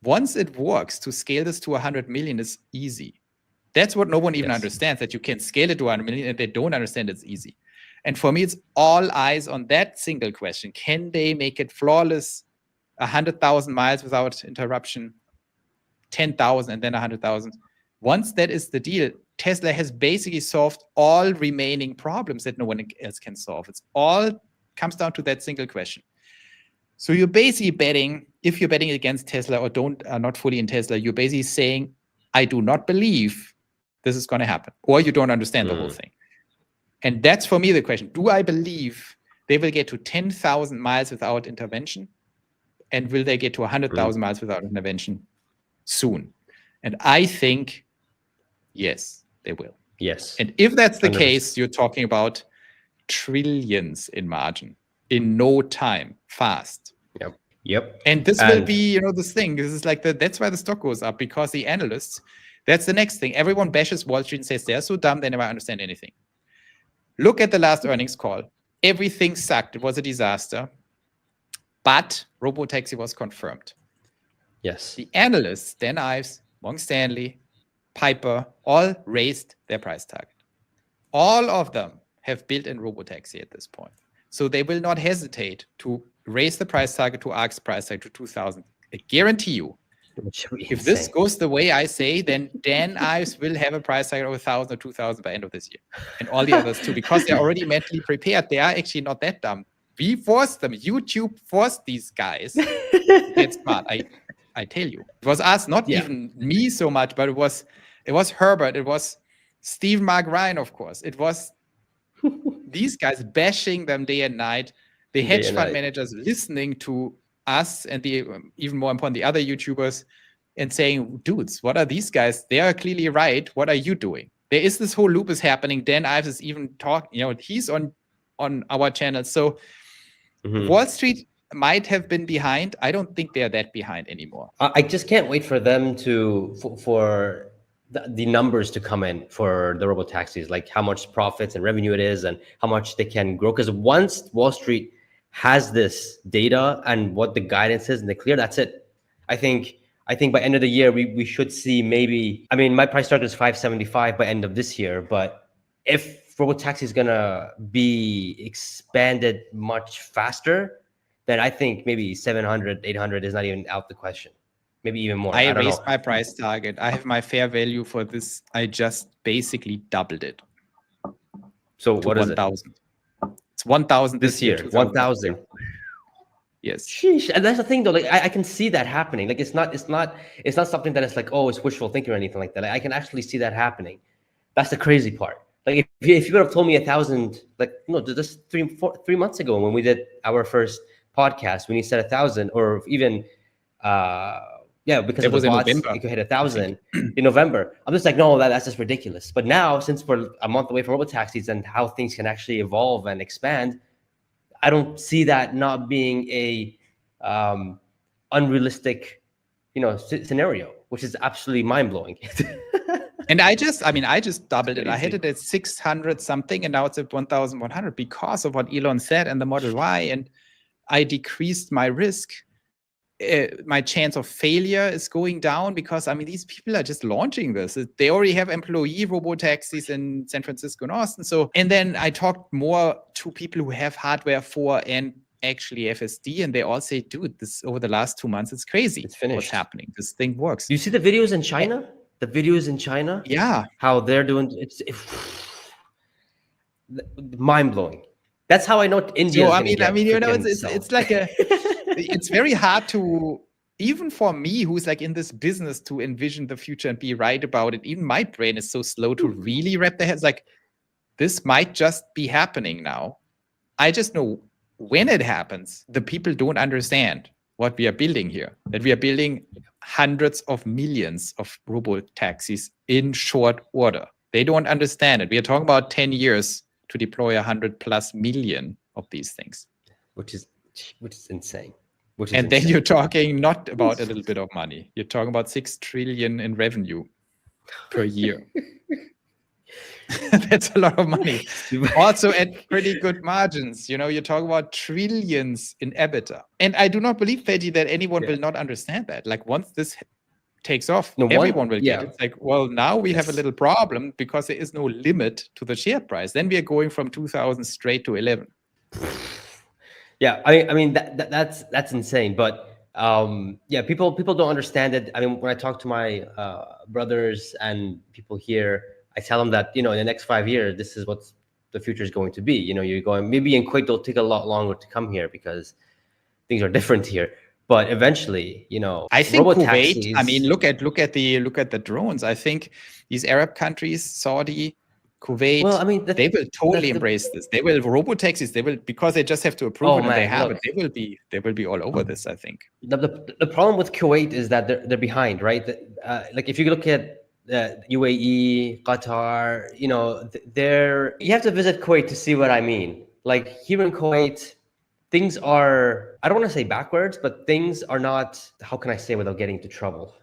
Once it works, to scale this to 100 million is easy. That's what no one even understands, that you can scale it to 100 million, and they don't understand it's easy. And for me, it's all eyes on that single question. Can they make it flawless, 100,000 miles without interruption? 10,000 and then 100,000. Once that is the deal, Tesla has basically solved all remaining problems that no one else can solve. It's all comes down to that single question. So you're basically betting, if you're betting against Tesla or are not fully in Tesla, you're basically saying, I do not believe this is going to happen, or you don't understand the whole thing. And that's for me the question. Do I believe they will get to 10,000 miles without intervention? And will they get to 100,000 miles without intervention soon? And I think, yes, they will. Yes. And if that's the 100%. case, you're talking about trillions in margin in no time, fast. Yep. And this will be, this thing. This is like that's why the stock goes up, because the analysts, that's the next thing. Everyone bashes Wall Street and says they're so dumb, they never understand anything. Look at the last earnings call. Everything sucked. It was a disaster. But Robotaxi was confirmed. Yes. The analysts, Dan Ives, Morgan Stanley, Piper, all raised their price target. All of them have built in Robotaxi at this point. So they will not hesitate to raise the price target to ARK's price target to 2,000. I guarantee you, if this goes the way I say, then Dan Ives will have a price target of 1,000 or 2,000 by end of this year. And all the others too, because they're already mentally prepared. They are actually not that dumb. We forced them. YouTube forced these guys to get smart. I tell you. It was us, not even me so much, but it was Herbert. It was Steve Mark Ryan, of course. It was these guys bashing them day and night. The hedge fund managers listening to us and the even more important, the other YouTubers, and saying, dudes, what are these guys? They are clearly right. What are you doing? There is this whole loop is happening. Dan Ives is even talking, he's on our channel. So Wall Street might have been behind. I don't think they're that behind anymore. I just can't wait for them for the numbers to come in for the robotaxis, like how much profits and revenue it is and how much they can grow. Because once Wall Street has this data and what the guidance is and they're clear, that's it. I think by end of the year, we should see maybe, I mean, my price target is 575 by end of this year, but if Robotaxi is gonna be expanded much faster, then I think maybe 700, 800 is not even out the question. Maybe even more. I raised my price target. I have my fair value for this. I just basically doubled it. So what is 1,000. It's 1,000 this year. 1,000. Yes. Sheesh. And that's the thing, though. Like I can see that happening. Like it's not something that is like, oh, it's wishful thinking or anything like that. Like, I can actually see that happening. That's the crazy part. Like if you would have told me 1,000, like no, just 3 months ago when we did our first podcast, when you said 1,000, or even because it was the bots, you could hit 1,000 in November. I'm just like, no, that's just ridiculous. But now, since we're a month away from robotaxis and how things can actually evolve and expand, I don't see that not being a unrealistic, scenario, which is absolutely mind blowing. And I just doubled it. I had it at 600 something, and now it's at 1,100 because of what Elon said and the Model Y. And I decreased my risk. My chance of failure is going down because, these people are just launching this. They already have employee robotaxis in San Francisco and Austin. So, and then I talked more to people who have hardware for and actually FSD, and they all say, dude, this over the last 2 months, it's crazy. It's finished. What's happening? This thing works. You see the videos in China? The videos in China? Yeah. How they're doing it's mind blowing. That's how I know India. So, it's like it's very hard to, even for me, who's like in this business, to envision the future and be right about it. Even my brain is so slow to really wrap their heads. Like, this might just be happening now. I just know when it happens, the people don't understand what we are building here. That we are building hundreds of millions of robotaxis in short order. They don't understand it. We are talking about 10 years to deploy 100+ million of these things, which is insane. Then you're talking not about a little bit of money. You're talking about 6 trillion in revenue per year. That's a lot of money. Also at pretty good margins. You're talking about trillions in EBITDA. And I do not believe, Pejjy, that anyone will not understand that. Like, once this takes off, everyone will get it. It's like, well, now we have a little problem because there is no limit to the share price. Then we are going from 2,000 straight to 11. Yeah, that's insane. But people don't understand it. When I talk to my brothers and people here, I tell them that, in the next 5 years, this is what the future is going to be. You're going, maybe in Kuwait, it'll take a lot longer to come here because things are different here. But eventually, I think Kuwait, look at the drones. I think these Arab countries, Saudi, Kuwait, Well, I mean, they will totally embrace this. They will robotaxis. They will, because they just have to approve it and they have it. They will be all over this, I think. The problem with Kuwait is that they're behind, right? Like if you look at UAE, Qatar, you know, you have to visit Kuwait to see what I mean. Like here in Kuwait, things are, I don't want to say backwards, but things are not, how can I say without getting into trouble?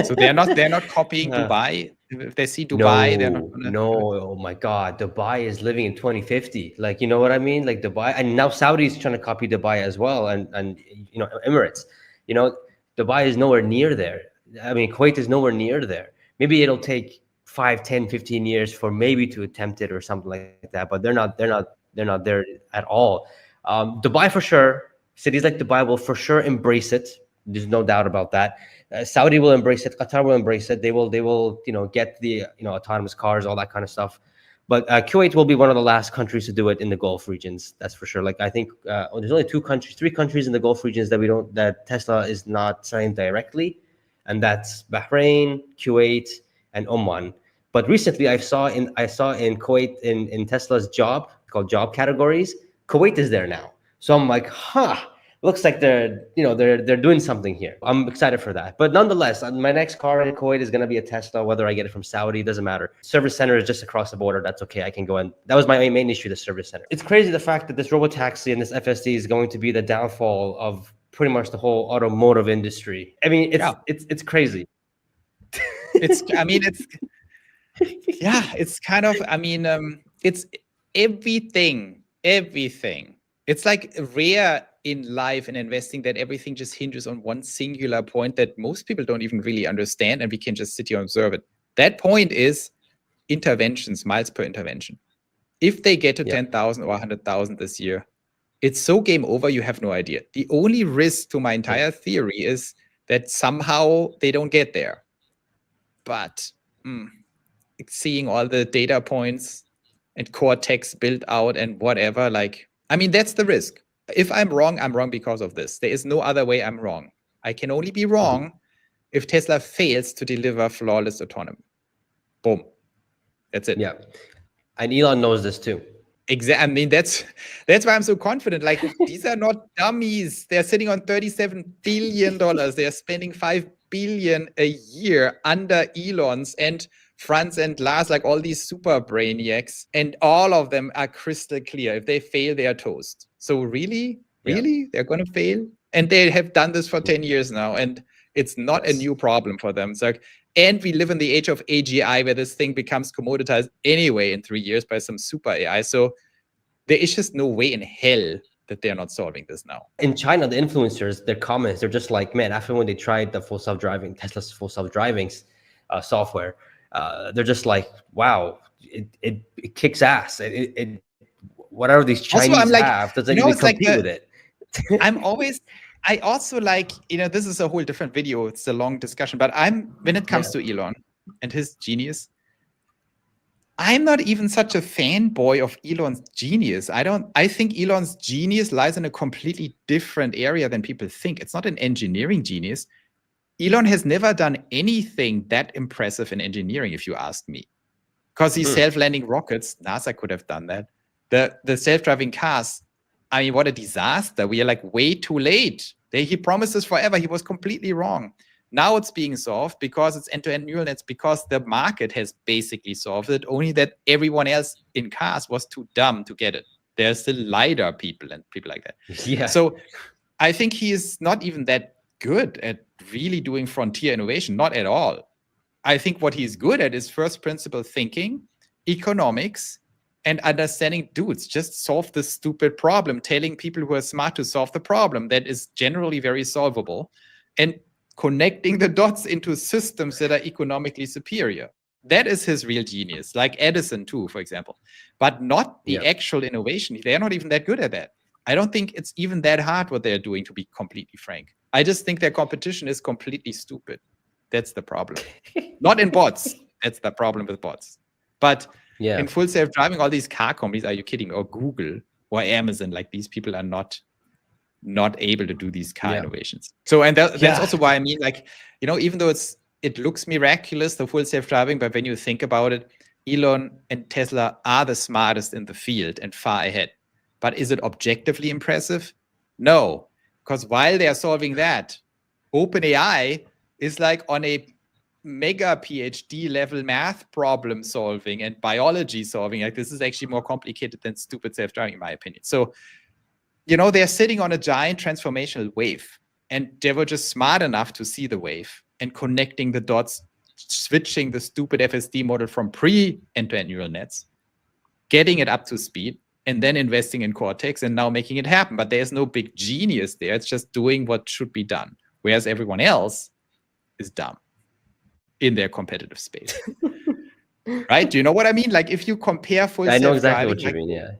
So they're not copying Dubai. If they see Dubai, they're not gonna. No, oh my God, Dubai is living in 2050. Like, you know what I mean? Like Dubai, and now Saudi is trying to copy Dubai as well, and you know, Emirates. You know, Dubai is nowhere near there. I mean, Kuwait is nowhere near there. Maybe it'll take 5, 10, 15 years for maybe to attempt it or something like that, but they're not there at all. Dubai for sure. Cities like Dubai will for sure embrace it. There's no doubt about that. Saudi will embrace it. Qatar will embrace it. They will, you know, get the, you know, autonomous cars, all that kind of stuff. But Kuwait will be one of the last countries to do it in the Gulf regions. That's for sure. Like I think there's only 3 countries in the Gulf regions that Tesla is not selling directly, and that's Bahrain, Kuwait, and Oman. But recently, I saw in Kuwait in Tesla's job categories, Kuwait is there now. So I'm like, looks like they're doing something here. I'm excited for that. But nonetheless, my next car in Kuwait is going to be a Tesla, whether I get it from Saudi, doesn't matter. Service center is just across the border. That's okay. I can go in. That was my main issue, the service center. It's crazy the fact that this Robotaxi and this FSD is going to be the downfall of pretty much the whole automotive industry. I mean, it's crazy. It's kind of, I mean, it's everything. It's like rare in life and investing that everything just hinges on one singular point that most people don't even really understand, and we can just sit here and observe it. That point is interventions, miles per intervention. If they get to 10,000 or 100,000 this year, it's so game over, you have no idea. The only risk to my entire theory is that somehow they don't get there. But seeing all the data points and Cortex built out and whatever, like, I mean, that's the risk. If I'm wrong because of this. There is no other way I'm wrong. I can only be wrong if Tesla fails to deliver flawless autonomy. Boom. That's it. Yeah. And Elon knows this too. Exactly. I mean, that's why I'm so confident. Like, these are not dummies. They're sitting on $37 billion. They're spending $5 billion a year under Elon's and Franz and Lars, like all these super brainiacs, and all of them are crystal clear. If they fail, they are toast. So really, they're going to fail? And they have done this for 10 years now, and it's not a new problem for them. It's like, and we live in the age of AGI, where this thing becomes commoditized anyway in 3 years by some super AI. So there is just no way in hell that they're not solving this now. In China, the influencers, their comments, they're just like, man, after when they tried the full self-driving, Tesla's full self-driving software, they're just like, wow, it kicks ass. It whatever these Chinese also, like, have doesn't even compete with it. I also like, this is a whole different video. It's a long discussion, but when it comes to Elon and his genius, I'm not even such a fanboy of Elon's genius. I think Elon's genius lies in a completely different area than people think. It's not an engineering genius. Elon has never done anything that impressive in engineering, if you ask me. Because these self-landing rockets, NASA could have done that. The self-driving cars, I mean, what a disaster. We are like way too late. He promised us forever. He was completely wrong. Now it's being solved because it's end-to-end neural nets, because the market has basically solved it, only that everyone else in cars was too dumb to get it. There's still LiDAR people and people like that. Yeah. So I think he is not even that good at really doing frontier innovation, not at all. I think what he's good at is first principle thinking, economics, and understanding, dudes, just solve this stupid problem, telling people who are smart to solve the problem that is generally very solvable, and connecting the dots into systems that are economically superior. That is his real genius, like Edison too, for example, but not the actual innovation. They're not even that good at that. I don't think it's even that hard what they're doing, to be completely frank. I just think their competition is completely stupid. That's the problem. Not in bots. That's the problem with bots. But in full self-driving, all these car companies, are you kidding? Or Google or Amazon, like, these people are not able to do these car innovations. So, and that's also why, I mean, like, even though it looks miraculous, the full self-driving, but when you think about it, Elon and Tesla are the smartest in the field and far ahead. But is it objectively impressive? No, because while they are solving that, OpenAI is like on a mega PhD level math problem solving and biology solving. Like, this is actually more complicated than stupid self-driving, in my opinion. So, you know, they're sitting on a giant transformational wave, and they were just smart enough to see the wave and connecting the dots, switching the stupid FSD model from pre-end-to-end neural nets, getting it up to speed, and then investing in Cortex and now making it happen. But there's no big genius there. It's just doing what should be done, whereas everyone else is dumb in their competitive space. Right? Do you know what I mean? Like, if you compare full I know self-driving, exactly what you like, mean, yeah.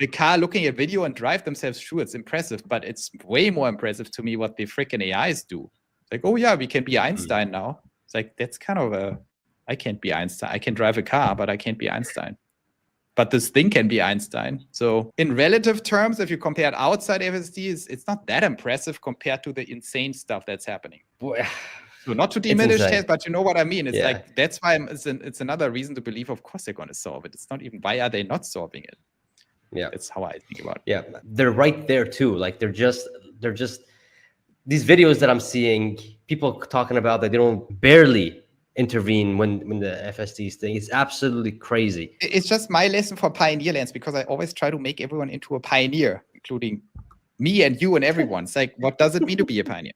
the car looking at video and drive themselves through, it's impressive, but it's way more impressive to me what the freaking AIs do. It's like, oh yeah, we can be Einstein now. It's like, that's kind of I can't be Einstein. I can drive a car, but I can't be Einstein. But this thing can be Einstein. So in relative terms, if you compare it outside FSD, it's not that impressive compared to the insane stuff that's happening. So not to diminish Tesla, but you know what I mean? It's like, that's why it's another reason to believe, of course, they're going to solve it. It's not even, why are they not solving it? Yeah, that's how I think about it. Yeah, they're right there too. Like, they're just these videos that I'm seeing, people talking about that they don't barely intervene when the FSD's thing. It's absolutely crazy. It's just my lesson for pioneer lands, because I always try to make everyone into a pioneer, including me and you and everyone. It's like, what does it mean to be a pioneer?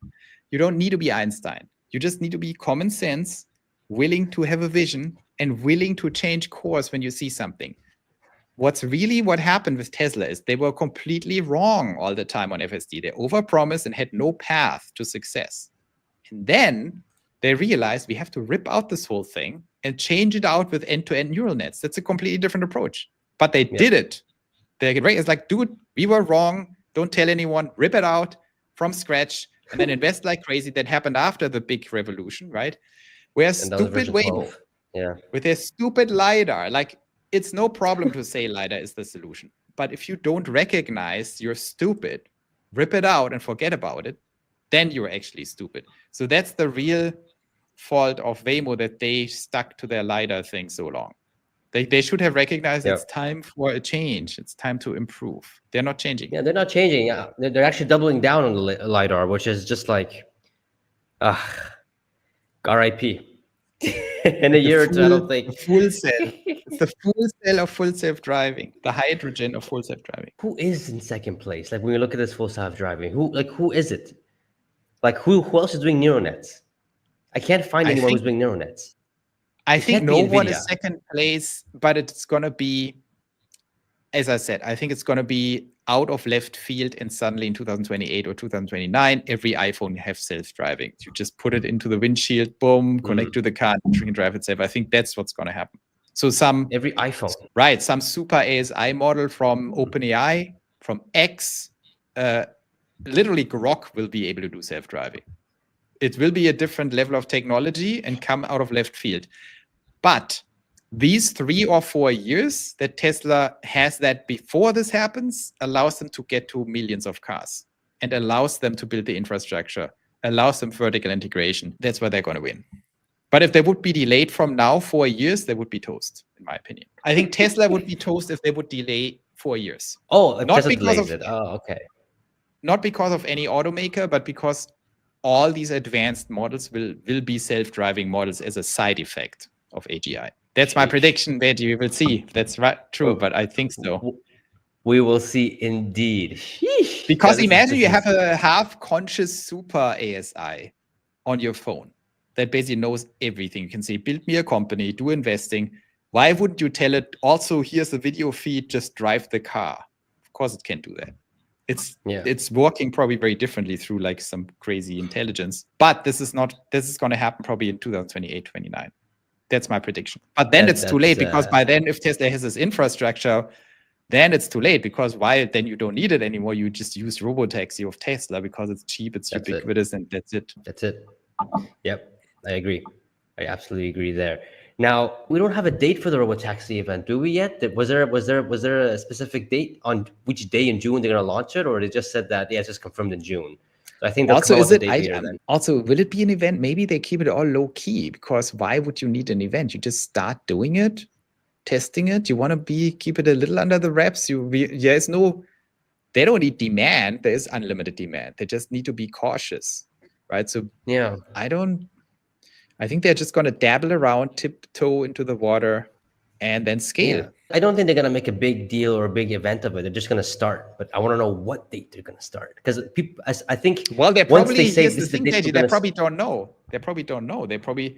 You don't need to be Einstein. You just need to be common sense, willing to have a vision, and willing to change course when you see something. What happened with Tesla is they were completely wrong all the time on FSD. They overpromised and had no path to success. And then they realized we have to rip out this whole thing and change it out with end-to-end neural nets. That's a completely different approach. But they did it. It's like, dude, we were wrong. Don't tell anyone. Rip it out from scratch and then invest like crazy. That happened after the big revolution, right? Whereas stupid WAYMO, with their stupid LiDAR, like, it's no problem to say LiDAR is the solution. But if you don't recognize you're stupid, rip it out and forget about it, then you're actually stupid. So that's the real fault of WAYMO, that they stuck to their LiDAR thing so long. They should have recognized it's time for a change. It's time to improve. They're not changing. Yeah, they're not changing. Yeah, they're actually doubling down on the LiDAR, which is just like, RIP. In a year or two, I don't think. Full cell. It's the full cell of full self-driving. The hydrogen of full self-driving. Who is in second place? Like, when you look at this full self-driving, who is it? Like, who else is doing neural nets? I can't find anyone who's doing neural nets. I think no one is second place, but it's going to be, as I said, I think it's going to be out of left field, and suddenly in 2028 or 2029, every iPhone has self-driving. You just put it into the windshield, boom, connect to the car, and it can drive itself. I think that's what's going to happen. So every iPhone, right? Some super ASI model from OpenAI, from X, literally Grok will be able to do self-driving. It will be a different level of technology and come out of left field. But these 3 or 4 years that Tesla has that before this happens allows them to get to millions of cars and allows them to build the infrastructure, allows them vertical integration. That's where they're going to win. But if they would be delayed from now 4 years, they would be toast, in my opinion. I think Tesla would be toast if they would delay 4 years. Oh, not because of it. Oh, okay. Not because of any automaker, but because all these advanced models will be self-driving models as a side effect of AGI. That's my prediction, Pejjy. We will see if that's true, but I think so. We will see indeed. Because imagine you have a half-conscious super ASI on your phone that basically knows everything. You can say, build me a company, do investing. Why wouldn't you tell it, also, here's the video feed, just drive the car? Of course it can do that. It's working probably very differently through like some crazy intelligence. But this is going to happen probably in 2028, 29. That's my prediction. But then it's too late, because by then, if Tesla has this infrastructure, then it's too late, because then you don't need it anymore. You just use Robotaxi of Tesla because it's cheap, it's ubiquitous, and that's it. That's it. Yep, I agree. I absolutely agree there. Now, we don't have a date for the Robotaxi event, do we yet? Was there a specific date on which day in June they're going to launch it, or they just said that it's just confirmed in June? So I think that's also will it be an event? Maybe they keep it all low key, because why would you need an event? You just start doing it, testing it. You want to keep it a little under the wraps. They don't need demand. There is unlimited demand. They just need to be cautious, right? So Yeah. I think they're just going to dabble around, tiptoe into the water, and then scale. Yeah. I don't think they're gonna make a big deal or a big event of it. They're just gonna start, but I want to know what date they're gonna start, because people, I think, well, they once probably they say here's this the is the thing, date Pejjy, we're they gonna probably don't know. They probably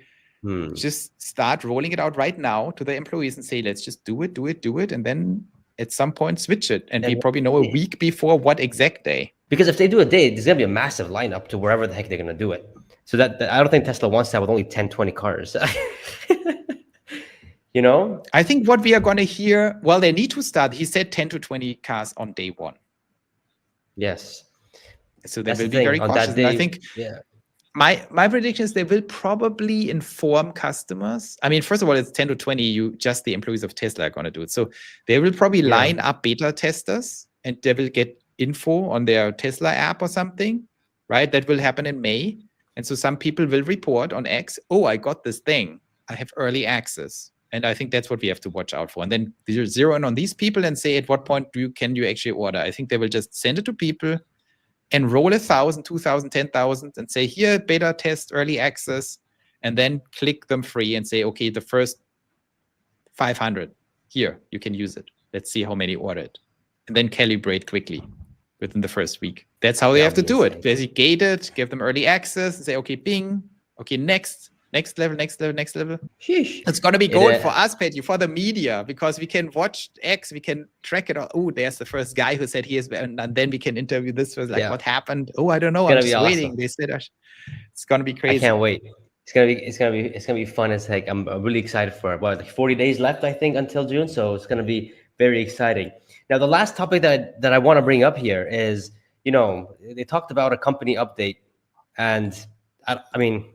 just start rolling it out right now to the employees and say, let's just do it, and then at some point switch it. And we probably know a week before what exact day. Because if they do a date, there's gonna be a massive lineup to wherever the heck they're gonna do it. So that I don't think Tesla wants that with only 10, 20 cars. You know? I think what we are going to hear, well, they need to start. He said 10 to 20 cars on day one. Yes. So they That's will the be very thing. On cautious. that day, And I think my prediction is they will probably inform customers. I mean, first of all, it's 10 to 20. Just the employees of Tesla are going to do it. So they will probably line up beta testers, and they will get info on their Tesla app or something, right? That will happen in May. And so some people will report on X, oh, I got this thing. I have early access. And I think that's what we have to watch out for. And then zero in on these people and say, at what point can you actually order? I think they will just send it to people, enroll 1,000, 2,000, 10,000, and say, here, beta test, early access, and then click them free and say, okay, the first 500, here, you can use it. Let's see how many order it. And then calibrate quickly within the first week. That's how they have to do it. Basically gate it, give them early access, and say, okay, bing, okay, next level. Sheesh. It's going to be gold for us, Pejjy, for the media, because we can watch X, we can track it. Oh, there's the first guy who said he is, and then we can interview this was like, what happened? Oh, I don't know. I'm just waiting. They said it's going to be crazy. I can't wait. It's gonna be fun as heck. I'm really excited for it. Like 40 days left, I think, until June. So it's gonna be very exciting. Now, the last topic that I want to bring up here is, they talked about a company update, and I mean,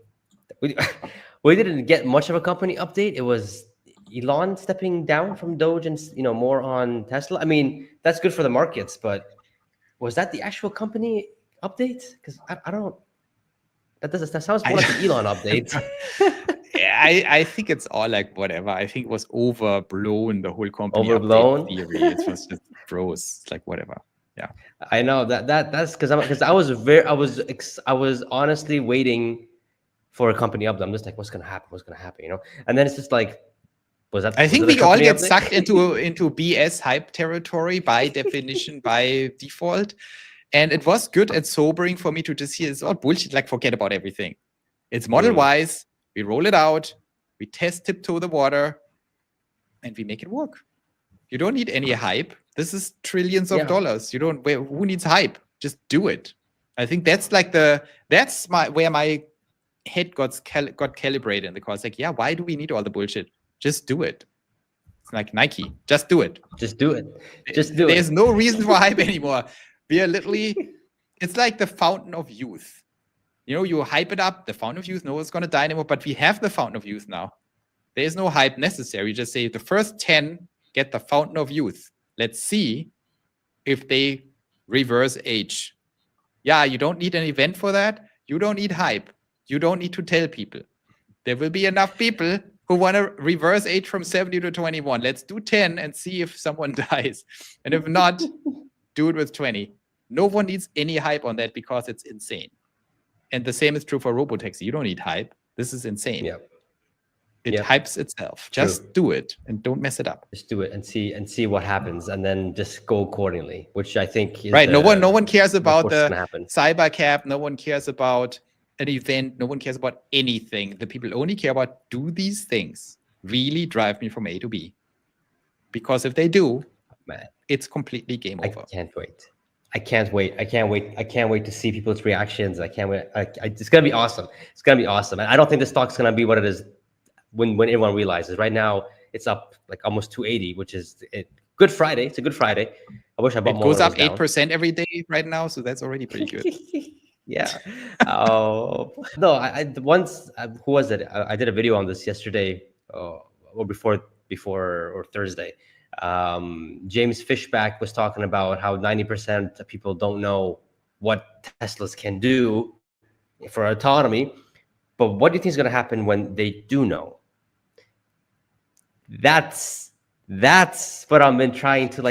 we didn't get much of a company update. It was Elon stepping down from Doge and more on Tesla. I mean, that's good for the markets, but was that the actual company update? Because I don't. That sounds more like an Elon update. I think it's all like whatever. I think it was overblown, the whole company overblown update theory. It was just gross. It's like whatever. Yeah, I know that's because I was honestly waiting for a company update. I'm just like, what's gonna happen? And then it's just like, I think we all get sucked into BS hype territory by definition, by default. And it was good and sobering for me to just hear it's all bullshit. Like, forget about everything. It's model wise. We roll it out. We tiptoe the water, and we make it work. You don't need any hype. This is trillions of dollars. Who needs hype? Just do it. I think that's where my head got calibrated in the course. Like, why do we need all the bullshit? Just do it. It's like Nike. Just do it. Just do it. Just do it. There's no reason for hype anymore. We are literally, it's like the fountain of youth. You hype it up, the fountain of youth, no one's going to die anymore, but we have the fountain of youth now. There's no hype necessary. You just say the first 10 get the fountain of youth. Let's see if they reverse age. Yeah, you don't need an event for that. You don't need hype. You don't need to tell people. There will be enough people who want to reverse age from 70 to 21. Let's do 10 and see if someone dies. And if not, do it with 20. No one needs any hype on that because it's insane. And the same is true for Robotaxi. You don't need hype. This is insane. It hypes itself. Just do it and don't mess it up. Just do it and see what happens, and then just go accordingly. Which I think is right. No one cares about the happen. cyber cap. No one cares about an event. No one cares about anything. The people only care about, do these things really drive me from A to B? Because if they do, it's completely game over. I can't wait to see people's reactions. I can't wait. It's gonna be awesome. It's gonna be awesome. And I don't think the stock's gonna be what it is when everyone realizes. Right now, it's up like almost 280, which is good Friday. It's a good Friday. I wish I bought more. It goes up 8% every day right now, so that's already pretty good. Yeah. Oh no! Who was it? I did a video on this yesterday, or before or Thursday. James Fishback was talking about how 90% of people don't know what Teslas can do for autonomy. But what do you think is going to happen when they do know? That's That's what I've been trying to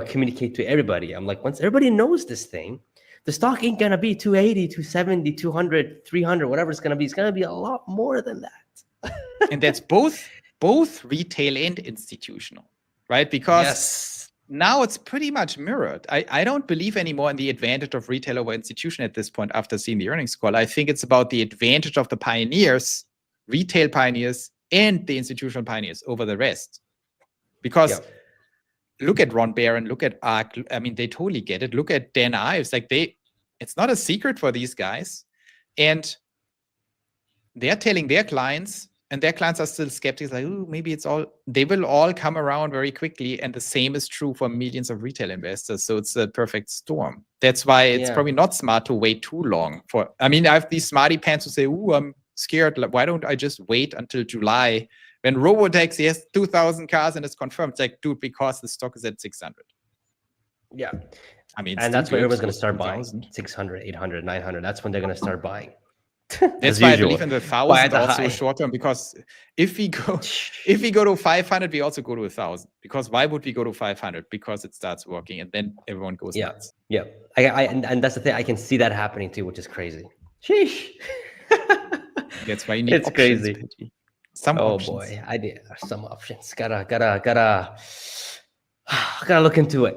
communicate to everybody. I'm like, once everybody knows this thing, the stock ain't gonna be 280, 270, 200, 300, whatever it's gonna be. It's gonna be a lot more than that. And that's both retail and institutional, right? Because now it's pretty much mirrored. I don't believe anymore in the advantage of retail over institution at this point after seeing the earnings call. I think it's about the advantage of the pioneers, retail pioneers, and the institutional pioneers over the rest. Because look at Ron Barron, look at ARK. I mean, they totally get it. Look at Dan Ives. Like it's not a secret for these guys. And they're telling their clients, and their clients are still skeptics, like, oh, maybe they will all come around very quickly. And the same is true for millions of retail investors. So it's a perfect storm. That's why it's probably not smart to wait too long I have these smarty pants who say, oh, I'm scared. Like, why don't I just wait until July when Robotaxi has 2,000 cars and it's confirmed? It's like, dude, because the stock is at 600. Yeah. I mean, and that's when everyone's going to start buying 600, 800, 900. That's when they're going to start buying. That's why I believe in the 1,000 also short term, because if we go to 500, we also go to 1,000. Because why would we go to 500? Because it starts working and then everyone goes nuts. Yeah. And that's the thing. I can see that happening too, which is crazy. Sheesh. That's why you need it's options. Crazy. Some oh options. Boy, I did some options. Gotta look into it.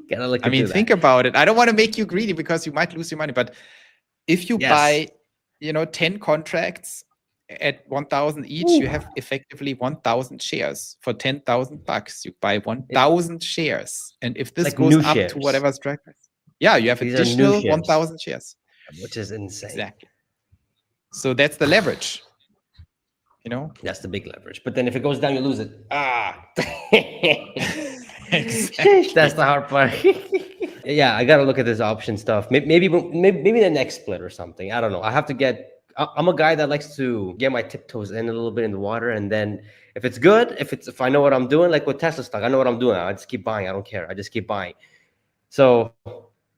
Gotta look. I mean, think about it. I don't want to make you greedy because you might lose your money, but if you buy, 10 contracts at 1,000 each, you have effectively 1,000 shares for $10,000. You buy 1,000 shares, and if this goes up shares. To whatever strike price, you have additional 1,000 shares, which is insane. Exactly. So that's the leverage. That's the big leverage. But then if it goes down, you lose it. Exactly. That's the hard part. Yeah, I gotta look at this option stuff. Maybe the next split or something. I don't know. I have to get. I'm a guy that likes to get my tiptoes in a little bit in the water, and then if it's good, if I know what I'm doing, like with Tesla stock, I know what I'm doing. I just keep buying. I don't care. I just keep buying. So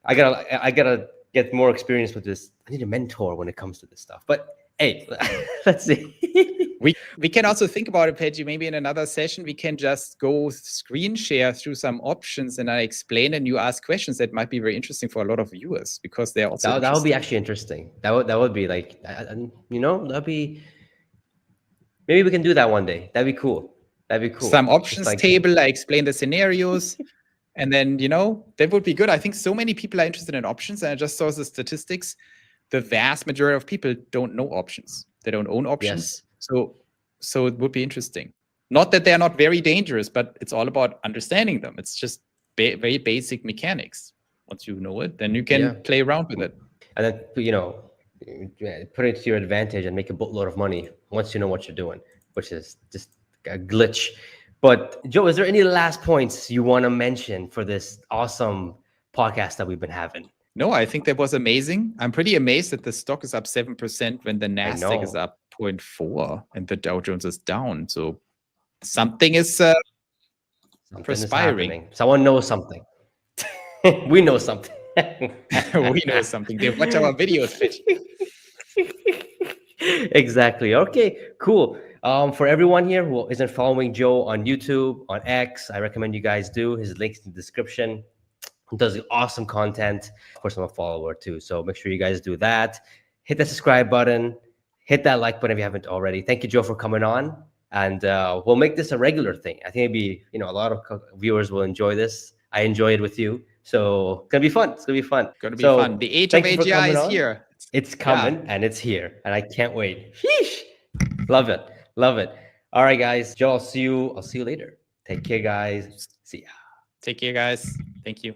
I gotta get more experience with this. I need a mentor when it comes to this stuff. But hey, let's see. We can also think about it, Pejjy. Maybe in another session, we can just go screen share through some options and I explain and you ask questions that might be very interesting for a lot of viewers because they're also that would be actually interesting. That would be like, that'd be, maybe we can do that one day. That'd be cool. Some options table, I explain the scenarios. And then, that would be good. I think so many people are interested in options. And I just saw the statistics. The vast majority of people don't know options. They don't own options. Yes. So it would be interesting. Not that they're not very dangerous, but it's all about understanding them. It's just very basic mechanics. Once you know it, then you can play around with it. And then, put it to your advantage and make a boatload of money once you know what you're doing, which is just a glitch. But Joe, is there any last points you want to mention for this awesome podcast that we've been having? No, I think that was amazing. I'm pretty amazed that the stock is up 7% when the Nasdaq is up 0.4 and the Dow Jones is down. So something is perspiring. Someone knows something. We know something. We know something. They watch our videos, Pejjy. Exactly. Okay, cool. For everyone here who isn't following Joe on YouTube, on X, I recommend you guys do. His link's in the description. He does awesome content. Of course, I'm a follower too, so make sure you guys do that. Hit that subscribe button. Hit that like button if you haven't already. Thank you, Joe, for coming on. And we'll make this a regular thing. I think maybe a lot of viewers will enjoy this. I enjoy it with you. So it's going to be fun. It's going to be fun. Going to be fun. The age of AGI is here. It's coming and it's here. And I can't wait. Sheesh. Love it. Love it. All right, guys. Joe, I'll see you later. Take care, guys. See ya. Take care, guys. Thank you.